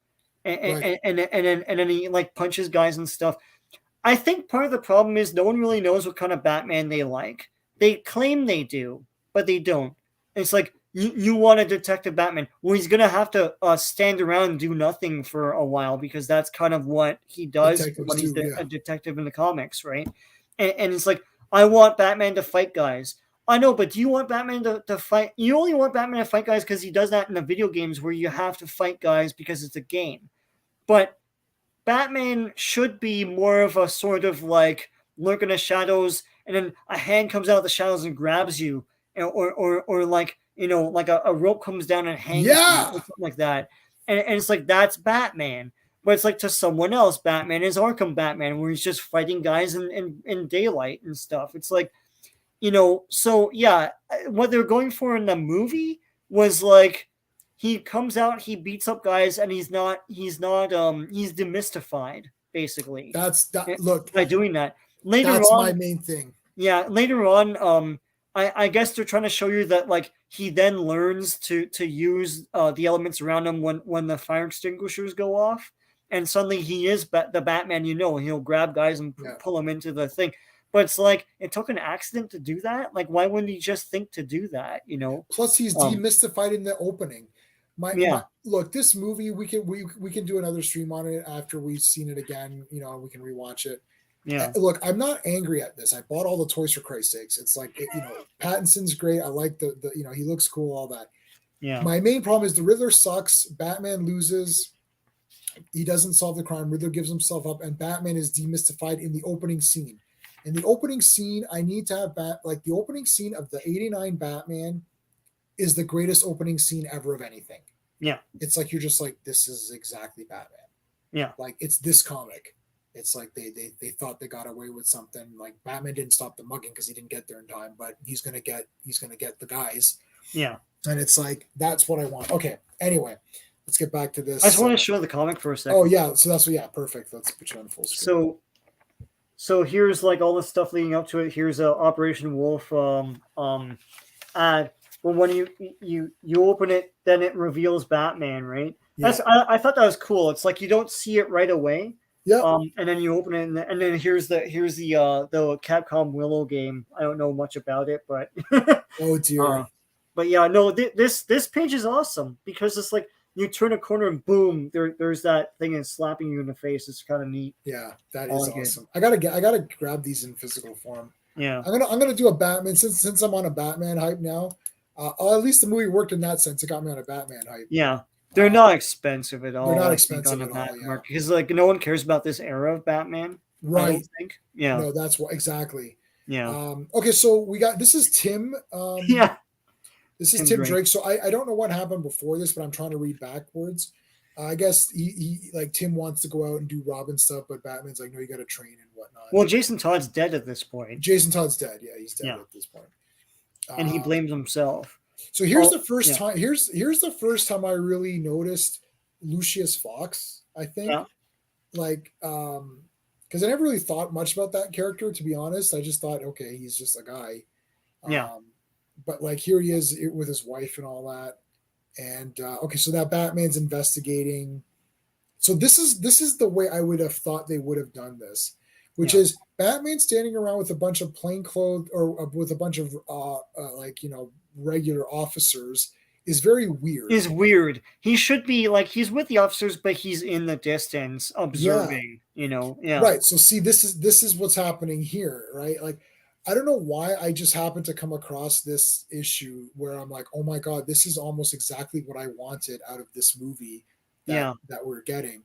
Right. And then he like punches guys and stuff. I think part of the problem is no one really knows what kind of Batman they like. They claim they do, but they don't. It's like you want a detective Batman. Well, he's gonna have to stand around and do nothing for a while because that's kind of what he does Detectives when he's do, yeah. a detective in the comics, right? And it's like I want Batman to fight guys. I know, but do you want Batman to fight? You only want Batman to fight guys because he does that in the video games where you have to fight guys because it's a game. But Batman should be more of a sort of like lurk in the shadows, and then a hand comes out of the shadows and grabs you, or like like a rope comes down and hangs you, or Yeah. something like that. And it's like that's Batman, but it's like to someone else, Batman is Arkham Batman, where he's just fighting guys in daylight and stuff. It's like so yeah, what they're going for in the movie was like he comes out, he beats up guys, and he's demystified basically That's that. Look, by doing that. Later that's my on, main thing. yeah, later on, I guess they're trying to show you that like he then learns to use the elements around him when the fire extinguishers go off, and suddenly he is the Batman. He'll grab guys and pull them into the thing. But it's like it took an accident to do that. Like, why wouldn't he just think to do that? Plus, he's demystified in the opening. Look, this movie we can do another stream on it after we've seen it again. We can rewatch it. Yeah. Look, I'm not angry at this. I bought all the toys for Christ's sakes. It's like Pattinson's great. I like the he looks cool, all that. Yeah. My main problem is the Riddler sucks. Batman loses. He doesn't solve the crime. Riddler gives himself up, and Batman is demystified in the opening scene. In the opening scene, I need to have the opening scene of the '89 Batman is the greatest opening scene ever of anything. Yeah. It's like you're just like, this is exactly Batman. Yeah. Like it's this comic. It's like they thought they got away with something. Like Batman didn't stop the mugging because he didn't get there in time, but he's gonna get the guys. Yeah. And it's like that's what I want. Okay. Anyway, let's get back to this. I just want to show the comic for a second. Oh yeah, so that's perfect. Let's put you on full screen. So here's like all the stuff leading up to it. Here's Operation Wolf ad. Well, when you open it, then it reveals Batman, right? Yeah. I thought that was cool. It's like you don't see it right away. Yeah. And then you open it, and then here's the Capcom Willow game. I don't know much about it, but oh dear. But yeah, no, this page is awesome because it's like you turn a corner and boom, there's that thing and slapping you in the face. It's kind of neat. Yeah, that is awesome. I gotta grab these in physical form. Yeah, I'm gonna do a Batman since I'm on a Batman hype now. At least the movie worked in that sense. It got me on a Batman hype. Yeah, they're not expensive at all. They're not expensive at all. Yeah. Because like no one cares about this era of Batman. Right. I don't think. Yeah. No, that's what exactly. Yeah. Okay, so this is Tim. Yeah. This is Tim Drake. So I don't know what happened before this, but I'm trying to read backwards. I guess he like Tim wants to go out and do Robin stuff, but Batman's like, no, you got to train and whatnot. Well, Jason Todd's dead at this point. Jason Todd's dead. Yeah, he's dead at this point. And he blames himself. So here's the first time. Here's the first time I really noticed Lucius Fox. I think, like, because I never really thought much about that character. To be honest, I just thought, okay, he's just a guy. But like here he is with his wife and all that. And okay, so that Batman's investigating. So this is the way I would have thought they would have done this, which is Batman standing around with a bunch of plainclothes or with a bunch of regular officers, is very weird. Is weird. He should be like he's with the officers, but he's in the distance Yeah. observing. Yeah, Right. So see, this is what's happening here, right? Like, I don't know why I just happened to come across this issue where I'm like, oh my god, this is almost exactly what I wanted out of this movie yeah, that we're getting,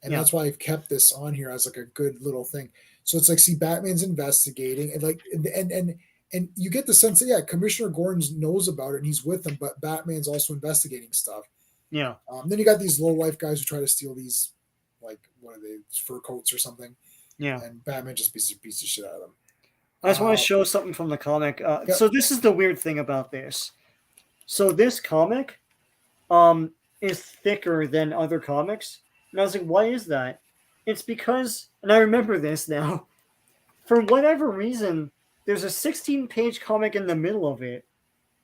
and yeah, that's why I've kept this on here as like a good little thing. So it's like, see, Batman's investigating, and like, and you get the sense that yeah, Commissioner Gordon knows about it and he's with him, but Batman's also investigating stuff. yeah, Then you got these low life guys who try to steal these, like, what are they, fur coats or something, yeah. and Batman just beats the shit out of them. I just want to show something from the comic. Yep. So this is the weird thing about this. So this comic, is thicker than other comics, and I was like, why is that? It's because, and I remember this now. For whatever reason, there's a 16-page comic in the middle of it,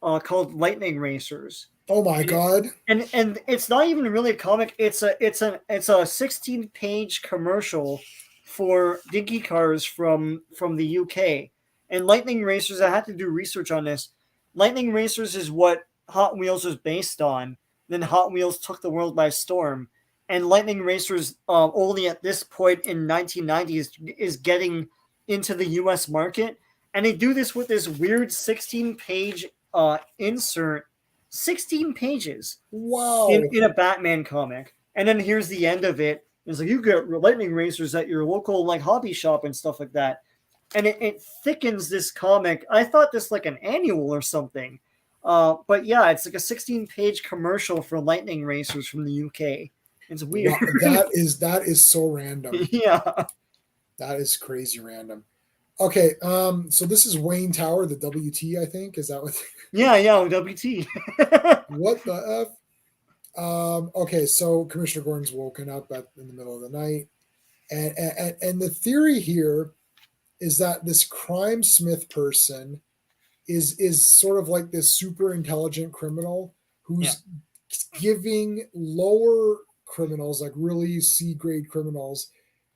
called Lightning Racers. Oh my god! And it's not even really a comic. It's a 16-page commercial for dinky cars from the UK. And Lightning Racers, I had to do research on this. Lightning Racers is what Hot Wheels was based on. Then Hot Wheels took the world by storm. And Lightning Racers, only at this point in 1990 is getting into the US market. And they do this with this weird 16-page insert. 16 pages. Wow! In a Batman comic. And then here's the end of it. It's like, you get Lightning Racers at your local like hobby shop and stuff like that. And it thickens this comic. I thought this like an annual or something. But yeah, it's like a 16-page commercial for Lightning Racers from the UK. It's weird. Wow, that is so random. Yeah. That is crazy random. Okay, so this is Wayne Tower, the WT, I think. Is that what? Yeah, WT. What the F? Okay, so Commissioner Gordon's woken up in the middle of the night, and the theory here is that this crime smith person is sort of like this super intelligent criminal who's giving lower criminals, like really C grade criminals.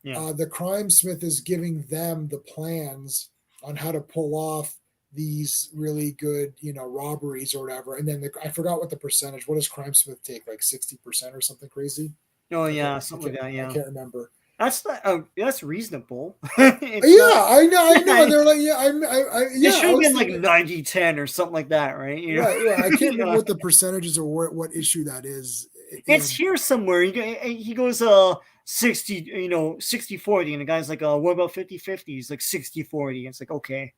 The crime smith is giving them the plans on how to pull off these really good, robberies or whatever. And then I forgot what the percentage. What does crime smith take? Like 60% or something crazy? Oh yeah, something like that. Yeah, I can't remember. That's not. That's reasonable. I know. They're like, It should have been like 90-10 or something like that, right? Right. I can't remember what the percentages or what issue that is. It's here somewhere. He goes 60, 60-40, and the guy's like, what about 50-50? He's like 60-40. It's like, okay.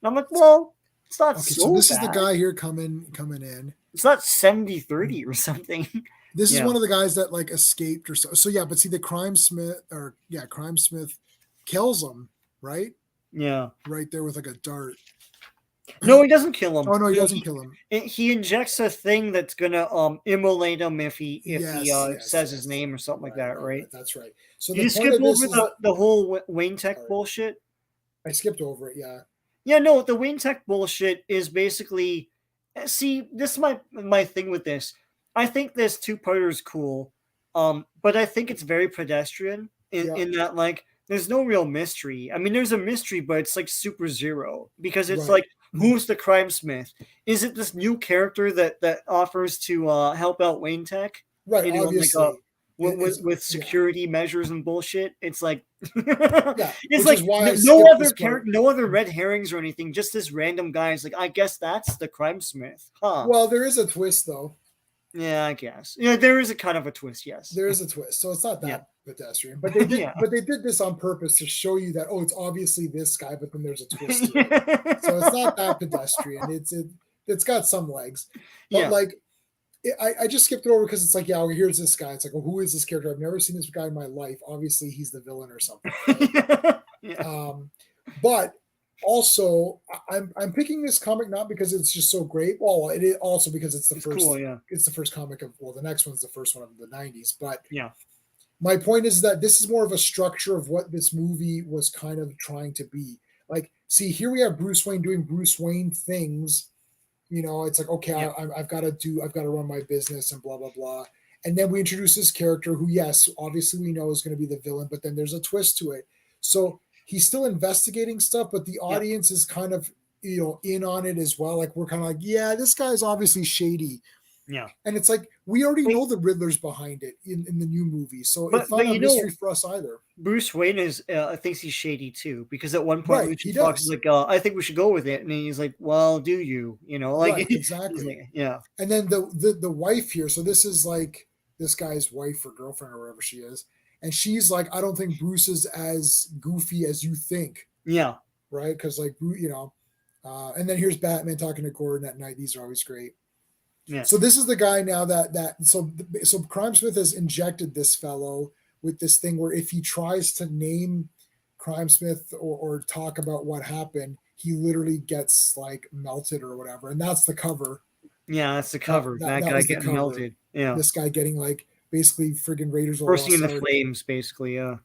And I'm like, well, it's not so this bad. Is the guy here coming in. It's not 70-30 or something. This is one of the guys that like escaped or so. So yeah, but see the crime smith kills him, right? Yeah. Right there with like a dart. No, he doesn't kill him. Oh no, he doesn't kill him. He injects a thing that's gonna immolate him if he says his name or something like that, right? That's right. So you skip over the whole Wayne Tech bullshit. I skipped over it. Yeah. Yeah, no, the Wayne Tech bullshit is basically. See, this is my thing with this. I think this two-parter is cool, but I think it's very pedestrian in that like there's no real mystery. I mean, there's a mystery, but it's like super zero because it's like, who's the crime smith? Is it this new character that offers to help out Wayne Tech? Right, obviously. With security measures and bullshit, it's like it's like no other red herrings or anything. Just this random guy is like, I guess that's the crime smith, huh? Well, there is a twist though. Yeah, I guess. Yeah, there is a kind of a twist. Yes, there is a twist. So it's not that pedestrian, but they did. But they did this on purpose to show you that it's obviously this guy, but then there's a twist to it. So it's not that pedestrian. It's got some legs, but like. I just skipped it over because it's like, here's this guy. It's like, well, who is this character? I've never seen this guy in my life. Obviously, he's the villain or something. Right? But also, I'm picking this comic not because it's just so great. Well, it is also because it's first. Cool, it's the first comic of. Well, the next one's the first one of the '90s. But my point is that this is more of a structure of what this movie was kind of trying to be. Like, see, here we have Bruce Wayne doing Bruce Wayne things. It's like, okay, I've got to run my business and blah, blah, blah. And then we introduce this character who, yes, obviously we know is going to be the villain, but then there's a twist to it. So he's still investigating stuff, but the audience is kind of, in on it as well. Like, we're kind of like, yeah, this guy's obviously shady. Yeah. And it's like we already Wait, know the Riddler's behind it in the new movie, so it's but not a you know, mystery for us either. Bruce Wayne is thinks he's shady too, because at one point Right, he Lucius Fox is does. like, I think we should go with it, and he's like, well, do you? You know, like Right, he's exactly. like, yeah, And then the wife here, so this is like this guy's wife or girlfriend or whatever she is, and she's like, I don't think Bruce is as goofy as you think, yeah, right? Because like and then here's Batman talking to Gordon at night. These are always great. yeah, So this is the guy now so Crimesmith has injected this fellow with this thing where if he tries to name Crimesmith or talk about what happened, he literally gets like melted or whatever, and that's the cover. yeah. That's the That cover. that, That that guy was the getting cover. melted. Yeah, This guy getting like basically friggin' Raiders of the bursting Lost into Ark. flames, basically. Yeah,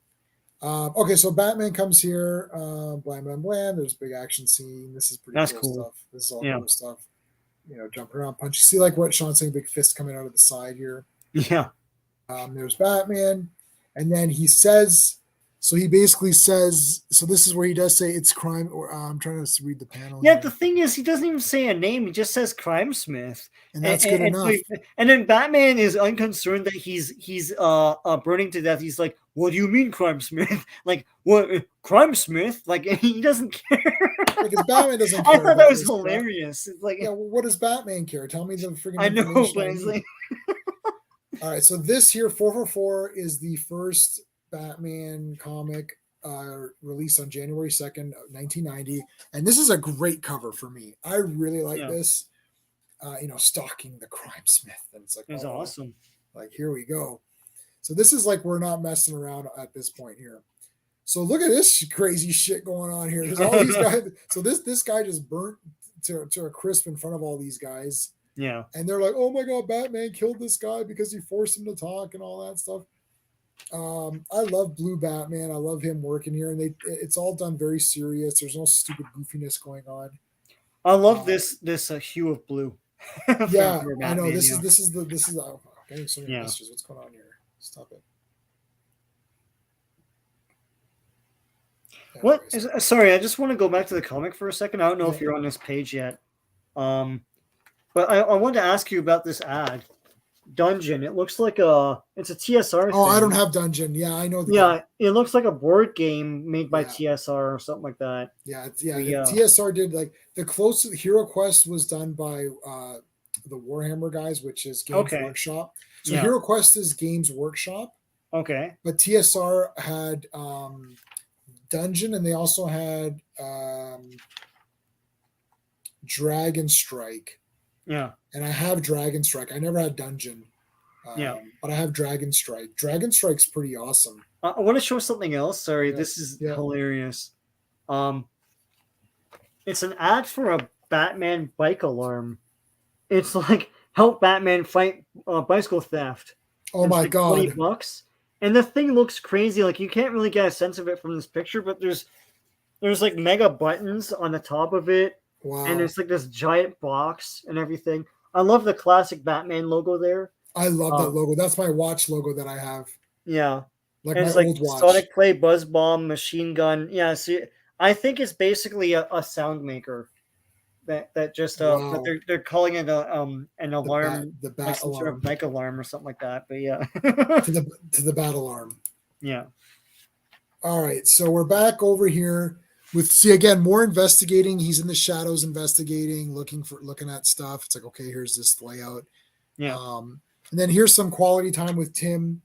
Okay, so Batman comes here. Blam blam blam. There's a big action scene. This is pretty that's cool cool. stuff. This is all Yeah, cool stuff. Jumping around, punch. You see like what Sean's saying, big fist coming out of the side here. yeah, There's Batman, and then he says, so he basically says, so this is where he does say it's crime. Or I'm trying to read the panel yeah. here, The thing is, he doesn't even say a name. He just says Crimesmith, and that's good enough. and then Batman is unconcerned that he's burning to death. He's like, "What do you mean, Crimesmith? Like what, Crimesmith? Like he doesn't care." Because Batman doesn't I care thought about that was this crap. hilarious. It's like, Yeah, well, what does Batman care? Tell me the freaking I know, information but I it's need. like, All right, so this here, 444, is the first Batman comic released on January 2nd, 1990. And this is a great cover for me. I really like yeah, this. Stalking the crime smith. And it's like, it's oh, awesome. like, here we go. So this is like, we're not messing around at this point here. So look at this crazy shit going on here. There's all these guys. So this guy just burnt to a crisp in front of all these guys. Yeah, And they're like, oh my God, Batman killed this guy because he forced him to talk and all that stuff. I love Blue Batman. I love him working here. And it's all done very serious. There's no stupid goofiness going on. I love this hue of blue. Yeah, for I know. Batman, This yeah. is I'm getting so many Yeah. messages. What's going on here? Stop it. What Anyways. is, sorry, I just want to go back to the comic for a second. I don't know if Yeah. you're on this page yet. But I wanted to ask you about this ad. Dungeon. It looks like it's a TSR Oh, thing. I don't have Dungeon. Yeah, I know. Yeah, it looks like a board game made by Yeah. TSR or something like that. TSR did like the closest Hero Quest was done by the Warhammer guys, which is Games Okay. Workshop. So Yeah. Hero Quest is Games Workshop, Okay. but TSR had Dungeon, and they also had Dragon Strike. Yeah. And I have Dragon Strike. I never had Dungeon. Yeah. But I have Dragon Strike. Dragon Strike's pretty awesome. I want to show something else. Sorry, Yeah. this is Yeah. hilarious. It's an ad for a Batman bike alarm. It's like help Batman fight bicycle theft. Oh It's my like God. $20. And the thing looks crazy. Like you can't really get a sense of it from this picture, but there's like mega buttons on the top of it. Wow. And there's like this giant box and everything. I love the classic Batman logo there. I love that logo. That's my watch logo that I have. Yeah. Like and my it's like old watch. Sonic Play, Buzz Bomb, Machine Gun. Yeah, see, I think it's basically a sound maker that just Wow. but they're calling it an alarm, the bat like some alarm. sort of bike alarm or something like that. But yeah. to the bat alarm. Yeah. All right, so we're back over here with again more investigating. He's in the shadows investigating, looking at stuff. It's like, okay, here's this layout. Yeah. And then here's some quality time with Tim.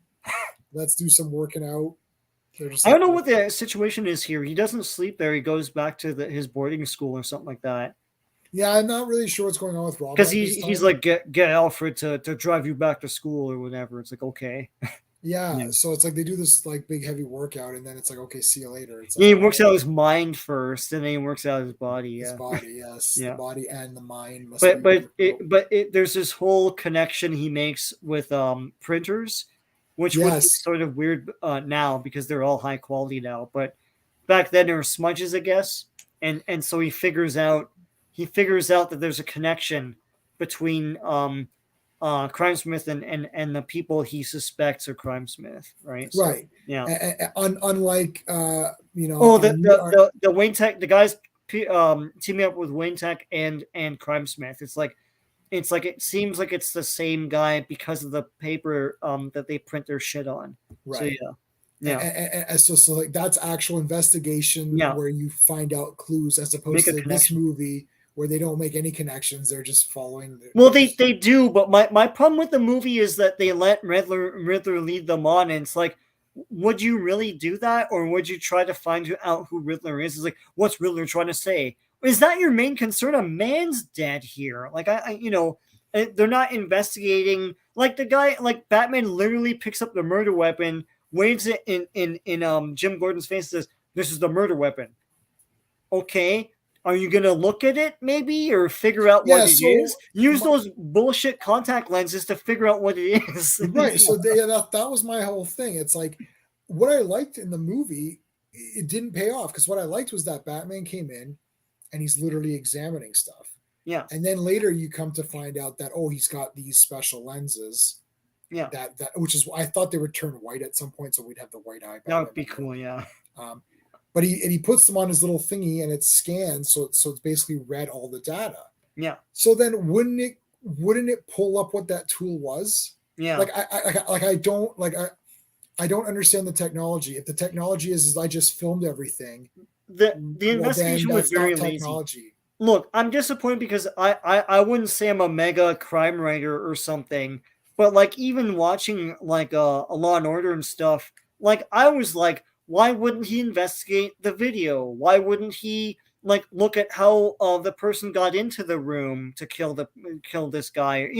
Let's do some working out. I don't know what the situation is here. He doesn't sleep there. He goes back to his boarding school or something like that. Yeah, I'm not really sure what's going on with Robin. Because he's like, get Alfred to drive you back to school or whatever. It's like, okay. Yeah, so it's like they do this like big heavy work,out, and then it's like, okay, see you later. It's Yeah, like, he works out his mind first, and then he works out his body. Yeah. His body, yes. Yeah. The body and the mind must But there's this whole connection he makes with printers, which would be sort of weird now because they're all high quality now. But back then there were smudges, I guess, and so he figures out that there's a connection between Crimesmith and the people he suspects are Crimesmith, right? So, right. Yeah. Unlike the Wayne Tech, the guys teaming up with Wayne Tech and Crimesmith. It's like it's like it seems like it's the same guy because of the paper that they print their shit on. Right. So yeah. And so like that's actual investigation where you find out clues, as opposed to this movie where they don't make any connections. They're just following. Well, they do, but my problem with the movie is that they let Riddler lead them on, and it's like, would you really do that, or would you try to find out who Riddler is? It's like, what's Riddler trying to say? Is that your main concern? A man's dead here. Like I they're not investigating. Like the guy, like Batman, literally picks up the murder weapon, waves it in Jim Gordon's face, and says, "This is the murder weapon." Okay. Are you going to look at it maybe or figure out what it is? Use those bullshit contact lenses to figure out what it is. Right. So that was my whole thing. It's like what I liked in the movie, it didn't pay off, because what I liked was that Batman came in and he's literally examining stuff. Yeah. And then later you come to find out that, he's got these special lenses. Yeah. That which is, I thought they would turn white at some point, so we'd have the white eye. That would be cool. Yeah. But he puts them on his little thingy and it scans, so it's basically read all the data. Yeah. So then wouldn't it pull up what that tool was? Yeah. I don't understand the technology. If the technology is I just filmed everything, the investigation was very lazy. Look, I'm disappointed because I wouldn't say I'm a mega crime writer or something, but like even watching like a Law and Order and stuff, like I was like, why wouldn't he investigate the video? Why wouldn't he like look at how the person got into the room to kill this guy?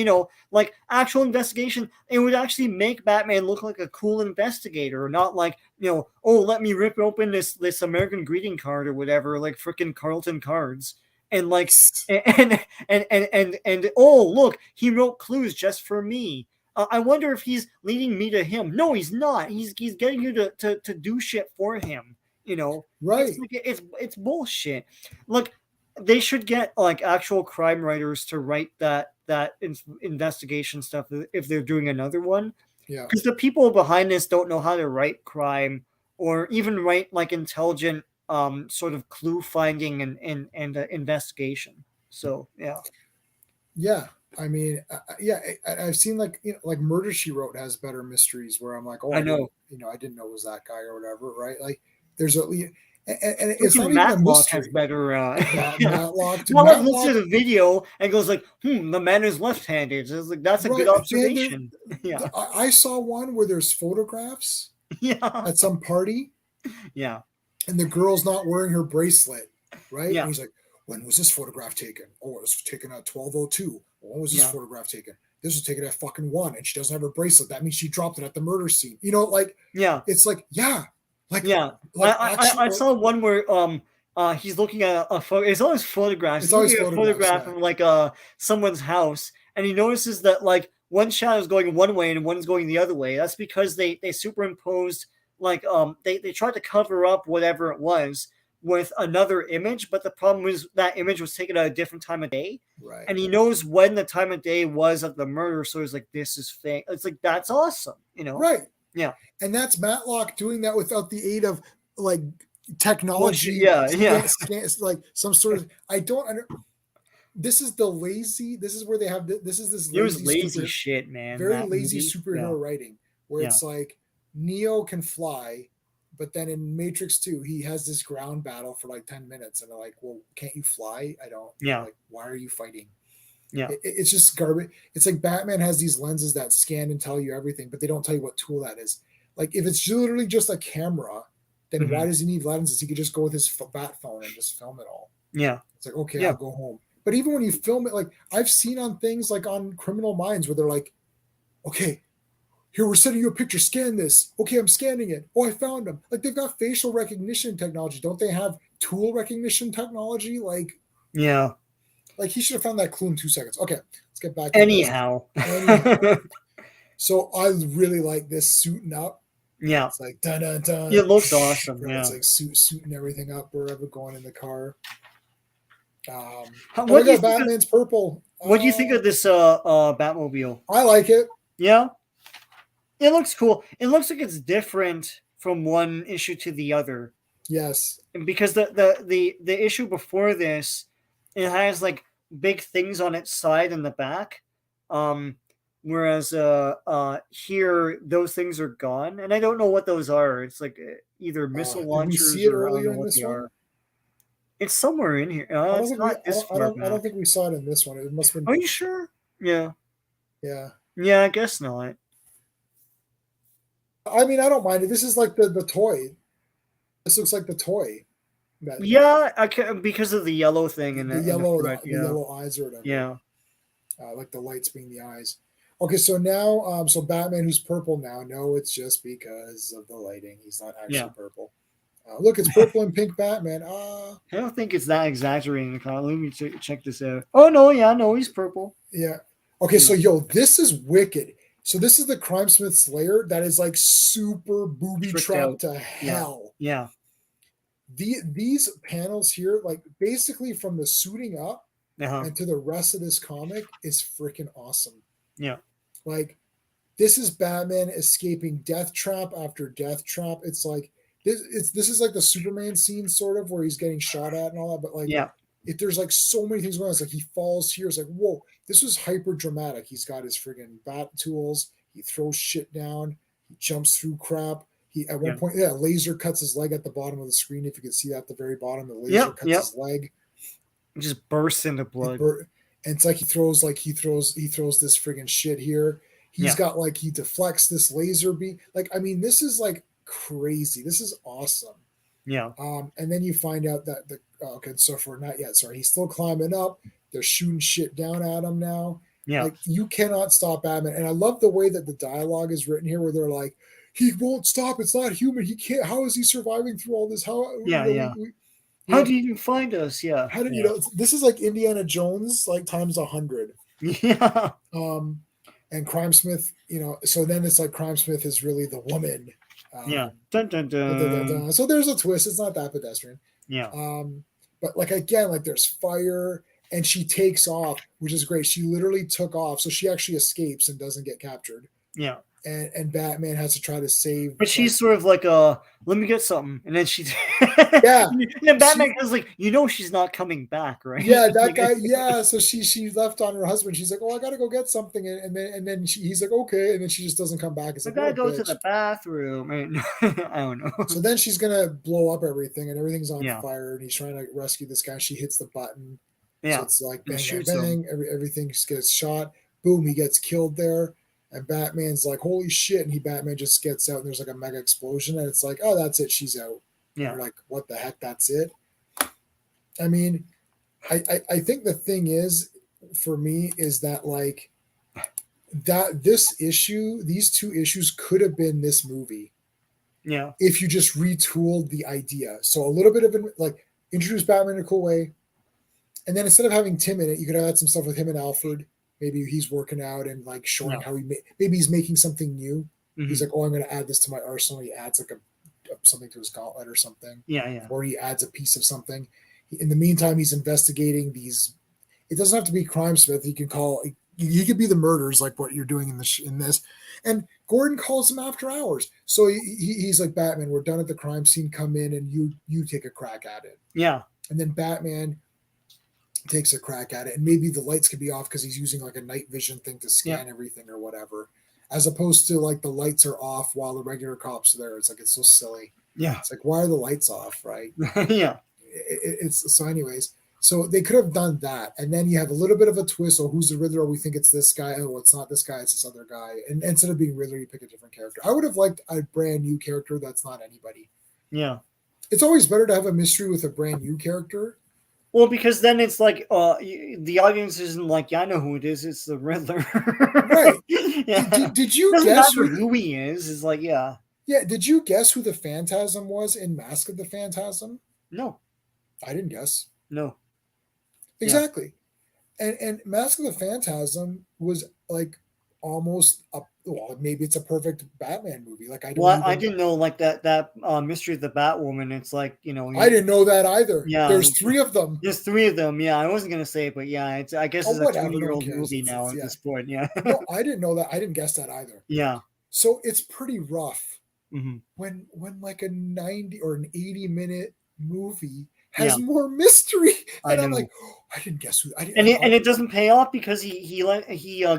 Like actual investigation. It would actually make Batman look like a cool investigator, not like, let me rip open this American greeting card or whatever, like freaking Carlton cards. And like, and oh, look, he wrote clues just for me. I wonder if he's leading me to him. No, he's not. He's getting you to do shit for him. Right? It's bullshit. Look, they should get like actual crime writers to write that investigation stuff if they're doing another one. Yeah. Because the people behind this don't know how to write crime or even write like intelligent sort of clue finding and investigation. So yeah. Yeah. I mean, I've seen like Murder, She Wrote has better mysteries where I'm like, I know, I didn't know it was that guy or whatever, right? Like, there's and it's not even a mystery. Has better. Matlock looks at a video and goes like, the man is left-handed. So it's like that's a good observation. Yeah, I saw one where there's photographs. Yeah, at some party. Yeah, and the girl's not wearing her bracelet, right? Yeah, and he's like, when was this photograph taken? Oh, it was taken at 12:02. When was this photograph taken? This was taken at fucking 1, and she doesn't have her bracelet. That means she dropped it at the murder scene. It's like, I saw one where he's looking at a photo. It's always photographs. It's always a photograph of like someone's house, and he notices that like one shadow is going one way and one's going the other way. That's because they superimposed like they tried to cover up whatever it was with another image, but the problem was that image was taken at a different time of day. Right. And he knows when the time of day was of the murder, so he's like, this is fake. It's like, that's awesome, Right. Yeah. And that's Matlock doing that without the aid of like technology. Like some sort of, this is where they have this lazy shit, man. Very lazy superhero writing where it's like Neo can fly, but then in Matrix 2, he has this ground battle for like 10 minutes. And they're like, well, can't you fly? I don't. Yeah. Like, why are you fighting? Yeah. It's just garbage. It's like Batman has these lenses that scan and tell you everything, but they don't tell you what tool that is. Like, if it's literally just a camera, then why does he need lenses? He could just go with his bat phone and just film it all. Yeah. It's like, okay, I'll go home. But even when you film it, like I've seen on things like on Criminal Minds where they're like, okay, here, we're sending you a picture. Scan this. Okay, I'm scanning it. Oh, I found them. Like, they've got facial recognition technology. Don't they have tool recognition technology? Like, yeah. Like, he should have found that clue in 2 seconds. Okay, let's get back to Anyhow. So, I really like this suiting up. Yeah. It's like, dun, dun, dun. It looks awesome. Right? Yeah. It's like suiting everything up wherever going in the car. What do you Batman's purple. What do you think of this Batmobile? I like it. Yeah. It looks cool. It looks like it's different from one issue to the other. Yes. Because the issue before this, it has like big things on its side and the back. Whereas here those things are gone, and I don't know what those are. It's like either missile Did we launchers see it or I don't earlier know in what this they one? are. It's somewhere in here. I don't It's think we. not this I far don't. I don't back. think we saw it in this one. It must have Are been. you sure? Yeah. Yeah. Yeah, I guess not. I mean, I don't mind it. This is like the toy. This looks like the toy. That Yeah, I can because of the yellow thing in the the yellow front. the Yeah. yellow eyes or whatever. Yeah. Like the lights being the eyes. Okay, so now, so Batman who's purple now. No, it's just because of the lighting. He's not actually Yeah. purple. Look, it's purple and pink Batman. I don't think it's that exaggerating. Let me check this out. Oh no, yeah, no, he's purple. Yeah. Okay, so Yeah. this is wicked. So this is the Crime Smith's lair that is like super booby Tricked trapped out. to Yeah. hell. Yeah. These panels here, like basically from the suiting up Uh-huh. and to the rest of this comic is freaking awesome. Yeah. Like this is Batman escaping death trap after death trap. It's like this is like the Superman scene sort of where he's getting shot at and all that, but like Yeah. if there's like so many things going on, it's like he falls here. It's like, whoa, this was hyper dramatic. He's got his friggin' bat tools. He throws shit down. He jumps through crap. He at one point, laser cuts his leg at the bottom of the screen. If you can see that at the very bottom, the laser cuts his leg. It just bursts into blood. And it's like he throws this friggin' shit here. He's got like he deflects this laser beam. Like, I mean, this is like crazy. This is awesome. Yeah. And then you find out that so for not yet, sorry, he's still climbing up. They're shooting shit down at him now. Yeah. Like you cannot stop Batman. And I love the way that the dialogue is written here, where they're like, he won't stop. It's not human. He can't. How is he surviving through all this? How? How do you find us? Yeah. How did you know? This is like Indiana Jones, like times 100. Yeah. And Crime Smith, so then it's like Crime Smith is really the woman. Yeah. Dun, dun, dun. Dun, dun, dun. So there's a twist. It's not that pedestrian. Yeah. But like again, like there's fire and she takes off, which is great. She literally took off, so she actually escapes and doesn't get captured. Yeah. And Batman has to try to save. But she's sort of like let me get something, and then she. Yeah. And then Batman is like, she's not coming back, right? Yeah, that guy. Yeah, so she left on her husband. She's like, "Oh, I gotta go get something," and then he's like, "Okay," and then she just doesn't come back. It's like, I gotta go to the bathroom. I don't know. So then she's gonna blow up everything, and everything's on fire, and he's trying to rescue this guy. She hits the button. Yeah, so it's like bang, bang, bang. Everything just gets shot. Boom, he gets killed there. And Batman's like, holy shit. And Batman just gets out and there's like a mega explosion. And it's like, oh, that's it. She's out. Yeah. And you're like, what the heck? That's it. I mean, I think the thing is for me is that like these two issues could have been this movie. Yeah. If you just retooled the idea. So a little bit of like introduce Batman in a cool way. And then instead of having Tim in it, you could have had some stuff with him and Alfred. Maybe he's working out and like showing how maybe he's making something new. Mm-hmm. He's like, oh, I'm going to add this to my arsenal. He adds like something to his gauntlet or something. Yeah. Or he adds a piece of something. In the meantime, he's investigating these. It doesn't have to be Crime Smith. He could be the murders like what you're doing in this. And Gordon calls him after hours. So he's like, Batman, we're done at the crime scene. Come in and you take a crack at it. Yeah. And then Batman takes a crack at it, and maybe the lights could be off because he's using like a night vision thing to scan everything or whatever, as opposed to like the lights are off while the regular cops are there. It's like, it's so silly. Yeah. It's like, why are the lights off? Right. Yeah. It's so anyways, so they could have done that. And then you have a little bit of a twist. Oh, who's the Riddler? We think it's this guy. Oh, it's not this guy. It's this other guy. And instead of being Riddler, you pick a different character. I would have liked a brand new character. That's not anybody. Yeah. It's always better to have a mystery with a brand new character. Well, because then it's like the audience isn't like, I know who it is. It's the Riddler, right? Yeah. Did you guess who he is? Is like, yeah. Did you guess who the Phantasm was in Mask of the Phantasm? No, I didn't guess. No, exactly. Yeah. And Mask of the Phantasm was like almost maybe it's a perfect Batman movie. Like I didn't know like that mystery of the Batwoman. It's like, I didn't know that either. Yeah, there's 3 of them. There's 3 of them. Yeah, I wasn't gonna say it, but yeah, I guess it's a 20-year-old movie now at this point. Yeah. No, I didn't know that. I didn't guess that either. Yeah. So it's pretty rough mm-hmm. when like a 90 or an 80-minute movie has more mystery. I And I'm know. like, oh, I didn't guess who. I And didn't. it doesn't pay off because he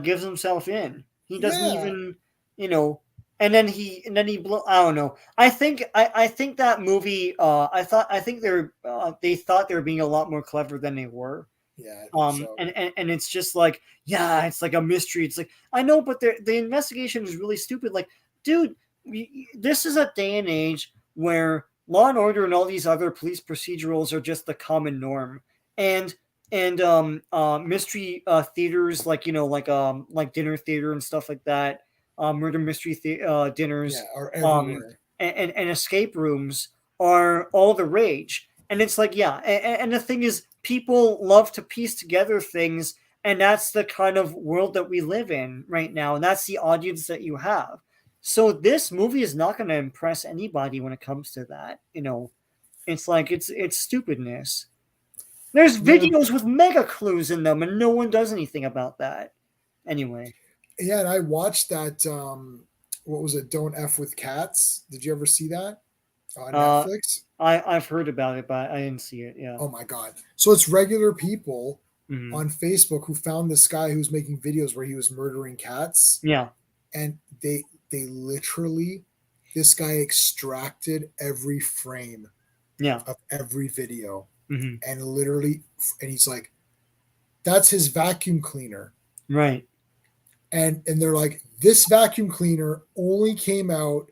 gives himself in. He doesn't Yeah, even, you know. And then he I don't know. I think that movie. I think they thought they were being a lot more clever than they were. yeah, I think so. And it's just like, yeah, it's like a mystery. It's like, I know, but the investigation is really stupid. Like, dude, this is a day and age where Law and Order and all these other police procedurals are just the common norm, and mystery theaters, like, like dinner theater and stuff like that, murder mystery Yeah, dinners, are um everywhere. and escape rooms are all the rage. And it's like, yeah, and the thing is, people love to piece together things, and that's the kind of world that we live in right now, and that's the audience that you have. So this movie is not going to impress anybody when it comes to that. It's like, it's stupidness. There's Yeah, videos with mega clues in them, and no one does anything about that. Anyway, yeah. And I watched that. What was it? Don't F with Cats. Did you ever see that on uh, Netflix? I've heard about it, but I didn't see it. Yeah. Oh my god! So it's regular people Hmm. on Facebook who found this guy who was making videos where he was murdering cats, Yeah. and they literally, this guy extracted every frame Yeah. of every video, Hmm. and literally, and he's like, that's his vacuum cleaner. Right. And they're like, this vacuum cleaner only came out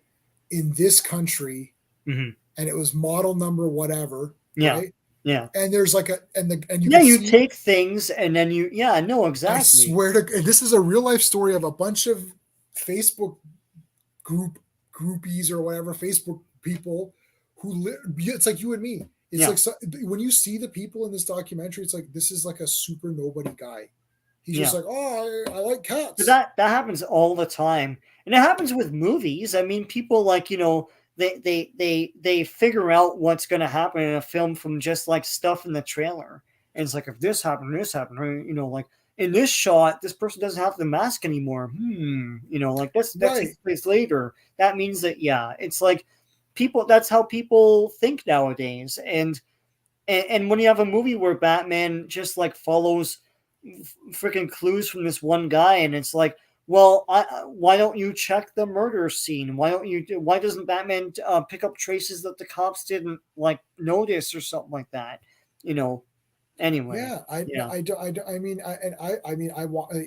in this country, Hmm. and it was model number whatever, Yeah. right? Yeah. And there's like and you Yeah. could You see, take things and then you. Yeah. No. I Exactly. swear to, and this is a real life story of a bunch of Facebook groupies or whatever, Facebook people it's like you and me. It's Yeah. like, so, when you see the people in this documentary, it's like, this is like a super nobody guy. He's just Yeah. like, oh, I like But cats. that happens all the time, and it happens with movies. I mean, people, like, they figure out what's going to happen in a film from just like stuff in the trailer, and it's like, if this happened, or, like, in this shot, this person doesn't have the mask anymore. Like, that Right. takes place later. That means that, yeah, it's like, people. That's how people think nowadays, and when you have a movie where Batman just like follows freaking clues from this one guy, and it's like, well, why don't you check the murder scene? Why doesn't Batman pick up traces that the cops didn't like notice or something like that? You know. Anyway, Yeah, I yeah, I do, I mean, I mean, I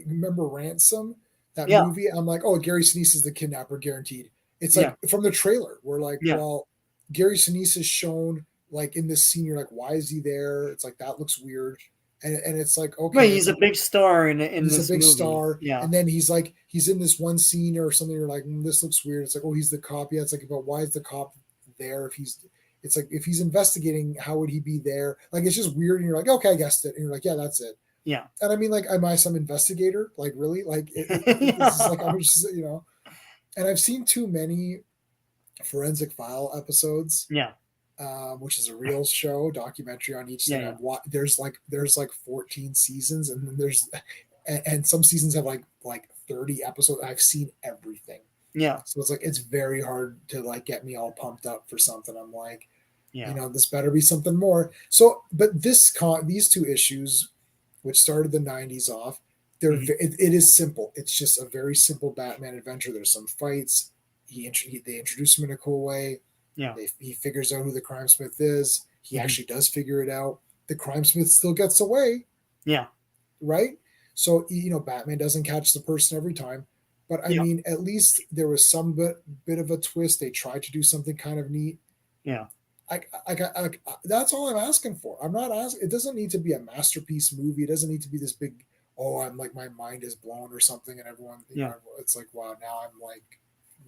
remember Ransom, that yeah, movie. I'm like, oh, Gary Sinise is the kidnapper, guaranteed. It's yeah, like from the trailer. We're like, yeah. well, Gary Sinise is shown like in this scene. You're like, why is he there? It's like, that looks weird, and it's like, Right, okay, it's he's a like, big star in he's a this big movie. star, Yeah, and then he's like, he's in this one scene or something. You're like, this looks weird. It's like, oh, he's the cop. Yeah, it's like, but why is the cop there if he's, it's like, if he's investigating, how would he be there? Like, it's just weird. And you're like, okay, I guessed it. And you're like, yeah, that's it. yeah, And I mean, like, am I some investigator? Like, really? Like, this is like, I'm yeah, just, and I've seen too many Forensic File episodes, yeah, which is a real show, documentary on each yeah, thing. yeah, There's like 14 seasons, and then and some seasons have like 30 episodes. I've seen everything. yeah, So it's like, it's very hard to like get me all pumped up for something. I'm like, yeah. this better be something more. So, but these two issues, which started the 90s off, Mhm. it is simple. It's just a very simple Batman adventure. There's some fights. They introduce him in a cool way. Yeah. He figures out who the crime smith is. He Mhm. actually does figure it out. The crime smith still gets away, Yeah. right? So, Batman doesn't catch the person every time, but I Yeah. mean, at least there was some bit of a twist. They tried to do something kind of neat. Yeah. That's all I'm asking for. I'm not asking. It doesn't need to be a masterpiece movie. It doesn't need to be this big. Oh, I'm like, my mind is blown or something, and everyone, Yeah. it's like, wow, now I'm like,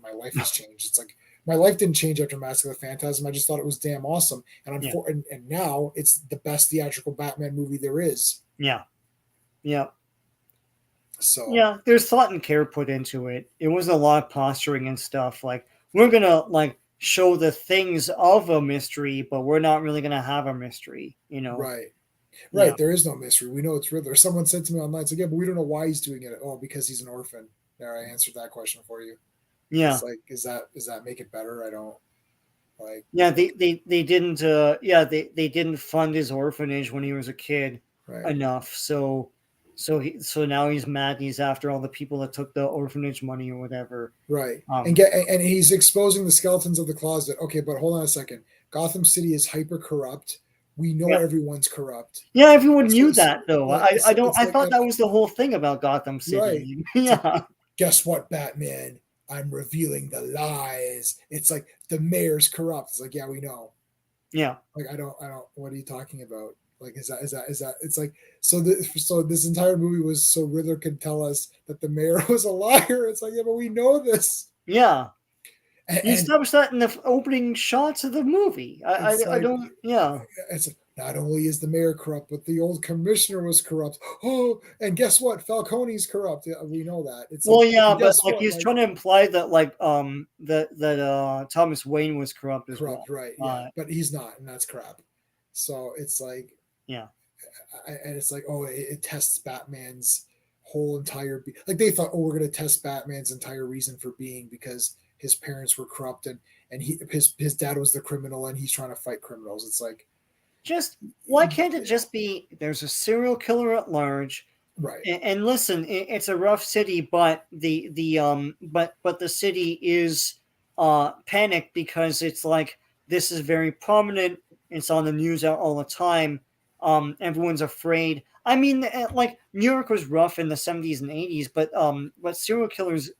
my life has changed. It's like, my life didn't change after Mask of the Phantasm. I just thought it was damn awesome, and Yeah. and now it's the best theatrical Batman movie there is. Yeah. Yeah. So Yeah. There's thought and care put into it. It was a lot of posturing and stuff. Like, we're gonna like show the things of a mystery, but we're not really gonna have a mystery. right, Yeah. right. There is no mystery. We know it's Riddler. Someone said to me online, it's like, yeah, but we don't know why he's doing it. Oh, because he's an orphan. There, I answered that question for you. Yeah. It's like, is that make it better? I don't. Like, Yeah, they didn't they didn't fund his orphanage when he was a kid right, enough. So now he's mad and he's after all the people that took the orphanage money or whatever. right, Um and he's exposing the skeletons of the closet. Okay, but hold on a second. Gotham City is hyper corrupt. We know yeah. everyone's corrupt. Yeah, everyone So, knew that though. like, I don't it's I like thought that was the whole thing about Gotham right. City. It's like, Yeah. guess what, Batman? I'm revealing the lies. It's like the mayor's corrupt. It's like, yeah, we know. Yeah. Like, I don't. What are you talking about? Like, is that? It's like, so this entire movie was so Riddler could tell us that the mayor was a liar. It's like, yeah, but we know this. Yeah. You And established that in the opening shots of the movie. it's I like, don't. Yeah. it's not only is the mayor corrupt, but the old commissioner was corrupt. Oh, and guess what? Falcone's corrupt. Yeah, we know that. It's like, Well, yeah, and but guess like what? he's Like, trying to imply that Thomas Wayne was corrupt as well. corrupt, right? Yeah, but he's not, and that's crap. So it's like, Yeah. and it's like, oh, it tests Batman's whole entire like they thought, oh, we're going to test Batman's entire reason for being because his parents were corrupt and his dad was the criminal and he's trying to fight criminals. It's like, Just why can't it just be there's a serial killer at large? right, And listen, it's a rough city, but but the city is panicked because it's like this is very prominent. It's on the news all the time. Everyone's afraid. I mean, like New York was rough in the 70s and 80s, but serial killers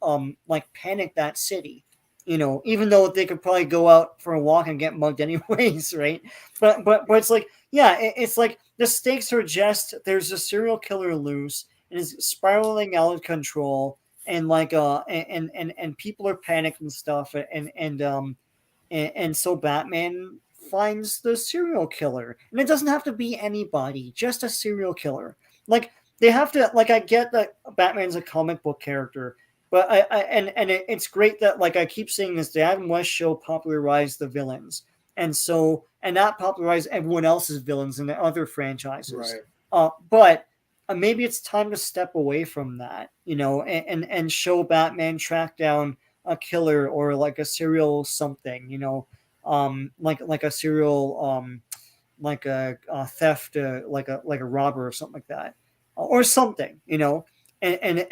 like panic that city. Even though they could probably go out for a walk and get mugged anyways, right? But it's like, yeah, it's like the stakes are just there's a serial killer loose and is spiraling out of control, and like and people are panicked and stuff, and so Batman finds the serial killer, and it doesn't have to be anybody, just a serial killer. Like they have to, like I get that Batman's a comic book character, but it's great that like I keep saying this, the Adam West show popularized the villains, and that popularized everyone else's villains in the other franchises. right. But maybe it's time to step away from that, and show Batman track down a killer or like a serial something, like a serial like a theft, like a robber or something like that, or something, and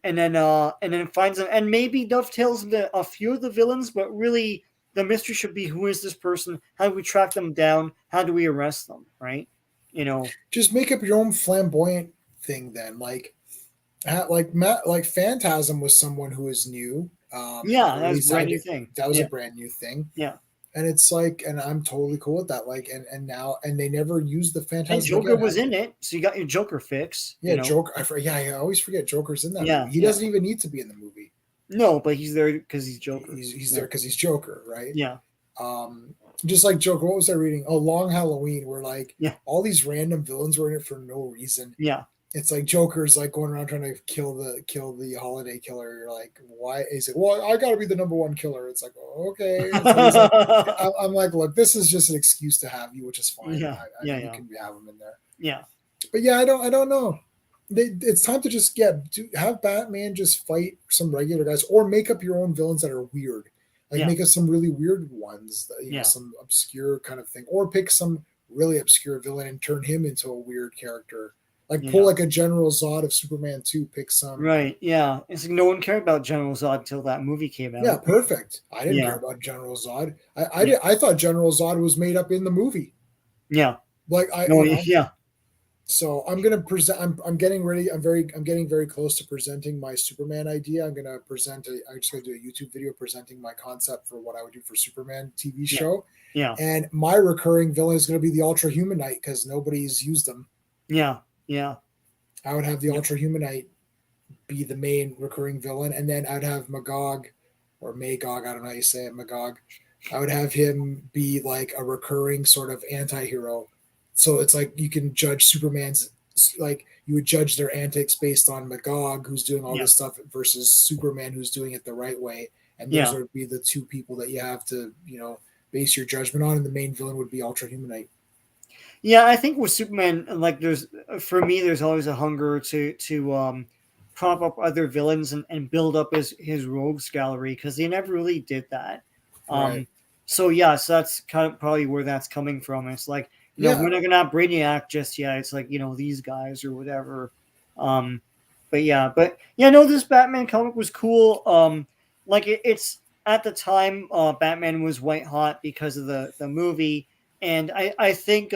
then finds them, and maybe dovetails a few of the villains, but really the mystery should be who is this person, how do we track them down, how do we arrest them, right? you know Just make up your own flamboyant thing then. Like Matt, like Phantasm was someone who is new. yeah, Or that at was a least I brand new did. thing. That was a Yeah. brand new thing. Yeah. And it's like, and I'm totally cool with that. Like, and now, and they never used the And Phantasm Joker again. was in it, so you got your Joker fix. Yeah, Joker. Yeah, I always forget Joker's in that Yeah, movie. He yeah. doesn't even need to be in the movie. No, but he's there because he's Joker. He's Yeah. there because he's Joker, right? Yeah. Just like Joker. What was I reading? Oh, Long Halloween, where like Yeah. all these random villains were in it for no reason. Yeah. It's like Joker's like going around trying to kill the holiday killer. You're like, why? Is it? Well, I got to be the number one killer. It's like, okay. It's like, I'm like, look, this is just an excuse to have you, which is fine. Yeah. Yeah. You Yeah. can have them in there. Yeah. But yeah, I don't know. It's time to just have Batman just fight some regular guys, or make up your own villains that are weird. Like Yeah. make us some really weird ones, Yeah. some obscure kind of thing, or pick some really obscure villain and turn him into a weird character. Like pull Yeah. like a General Zod of Superman 2, pick some. Right. Yeah. It's like no one cared about General Zod until that movie came out. Yeah, perfect. I didn't Yeah. care about General Zod. I thought General Zod was made up in the movie. Yeah. Like No. Yeah. So I'm gonna present. I'm getting ready. I'm getting very close to presenting my Superman idea. I'm gonna present. I'm just gonna do a YouTube video presenting my concept for what I would do for Superman TV show. Yeah. And my recurring villain is gonna be the Ultra Humanite because nobody's used them. Yeah. Yeah. I would have the Ultra Humanite be the main recurring villain, and then I'd have Magog or Magog. I don't know how you say it, Magog. I would have him be like a recurring sort of anti-hero. So it's like you can judge Superman's, like you would judge their antics based on Magog, who's doing all this stuff, versus Superman, who's doing it the right way. And those would be the two people that you have to, base your judgment on. And the main villain would be Ultra Humanite. Yeah, I think with Superman, like for me, there's always a hunger to prop up other villains and build up his rogues gallery, because they never really did that. Right. So yeah, so that's kind of probably where that's coming from. It's like, Yeah. we're not gonna have Brainiac just yet. It's like, these guys or whatever. But yeah, no, this Batman comic was cool. Like it's at the time, Batman was white hot because of the movie, and I think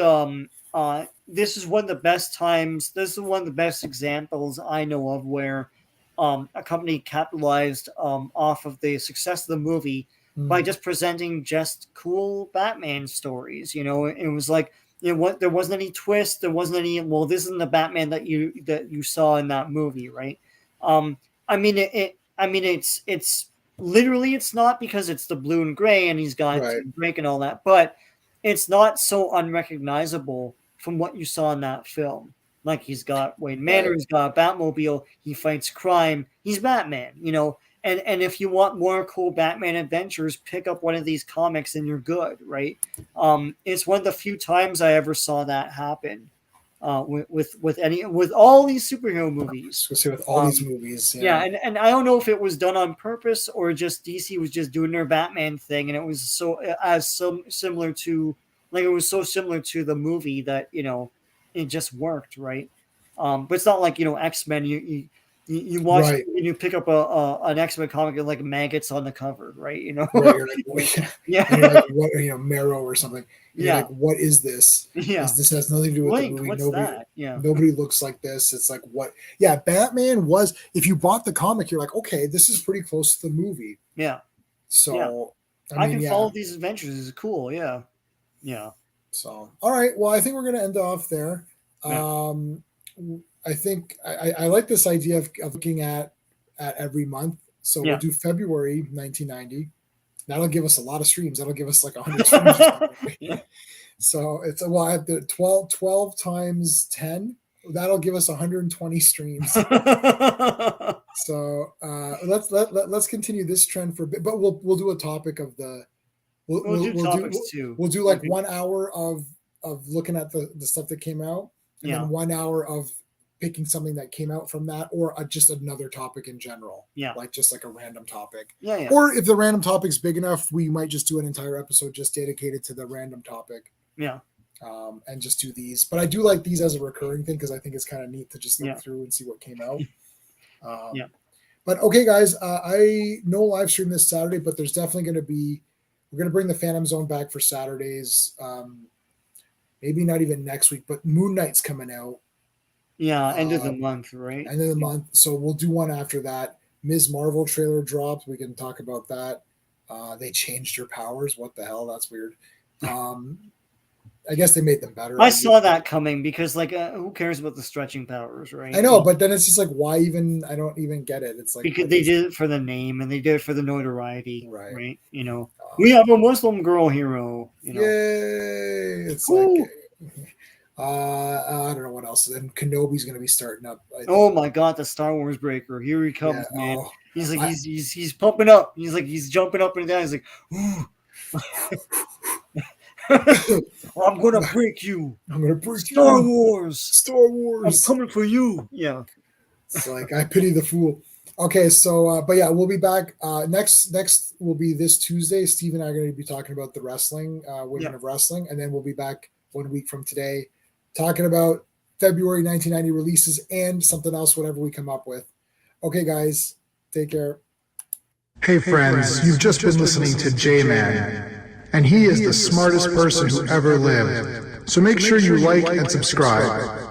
this is one of the best times. This is one of the best examples I know of where a company capitalized off of the success of the movie by just presenting just cool Batman stories. It was like, there wasn't any twist. There wasn't any. Well, this isn't the Batman that you saw in that movie, right? I mean, it's literally, it's not, because it's the blue and gray and he's got break and all that, but it's not so unrecognizable from what you saw in that film. Like, he's got Wayne Manor, he's got a Batmobile, he fights crime, he's Batman, And if you want more cool Batman adventures, pick up one of these comics and you're good, right? It's one of the few times I ever saw that happen with all these superhero movies. With all these movies, and I don't know if it was done on purpose or just DC was just doing their Batman thing, and it was so similar to the movie that it just worked, right? But it's not like X-Men. You watch it and you pick up an X-Men comic and like maggots on the cover, right? Right. You're like, yeah. And you're like, what, Marrow or something. And you're like, what is this? Yeah. This has nothing to do with the movie. What's that? Yeah. Nobody looks like this. It's like, what? Yeah, Batman was. If you bought the comic, you're like, okay, this is pretty close to the movie. Yeah. So I can follow these adventures. It's cool. Yeah. Yeah. So, all right. Well, I think we're going to end off there. Yeah. I think I like this idea of looking at every month. So we'll do February 1990. That'll give us a lot of streams. That'll give us like 100 streams. So it's I have the 12 times 10. That'll give us 120 streams. So let's continue this trend for a bit. But we'll do a topic of the. We'll do topics too. We'll do like 1 hour of looking at the stuff that came out, and then 1 hour of picking something that came out from that, or just another topic in general. Yeah. Like just like a random topic. Yeah. Or if the random topic's big enough, we might just do an entire episode just dedicated to the random topic. Yeah. And just do these. But I do like these as a recurring thing because I think it's kind of neat to just look through and see what came out. But okay, guys, I no live stream this Saturday, but there's definitely going to be, we're going to bring the Phantom Zone back for Saturdays. Maybe not even next week, but Moon Knight's coming out. Yeah, end of the month, right? End of the month. So we'll do one after that. Ms. Marvel trailer dropped. We can talk about that. They changed her powers. What the hell? That's weird. I guess they made them better. I saw that coming because, who cares about the stretching powers, right? I know, but then it's just like, why even? I don't even get it. It's like, because they did it for the name and they did it for the notoriety, right? We have a Muslim girl hero. Yay! It's like, I don't know what else. Then Kenobi's going to be starting up. Oh my God, the Star Wars breaker! Here he comes, man. He's like, he's pumping up. He's like, he's jumping up and down. He's like, ooh. I'm gonna break you. I'm gonna break Star you. Wars. Star Wars. I'm coming for you. Yeah. It's like, I pity the fool. Okay, so but yeah, we'll be back. Next will be this Tuesday. Steve and I are going to be talking about the wrestling, women of wrestling, and then we'll be back 1 week from today, talking about February 1990 releases and something else, whatever we come up with. Okay, guys, take care. Hey friends, you've just been listening to J-Man. And he is the smartest person who ever lived. So make sure you like and subscribe.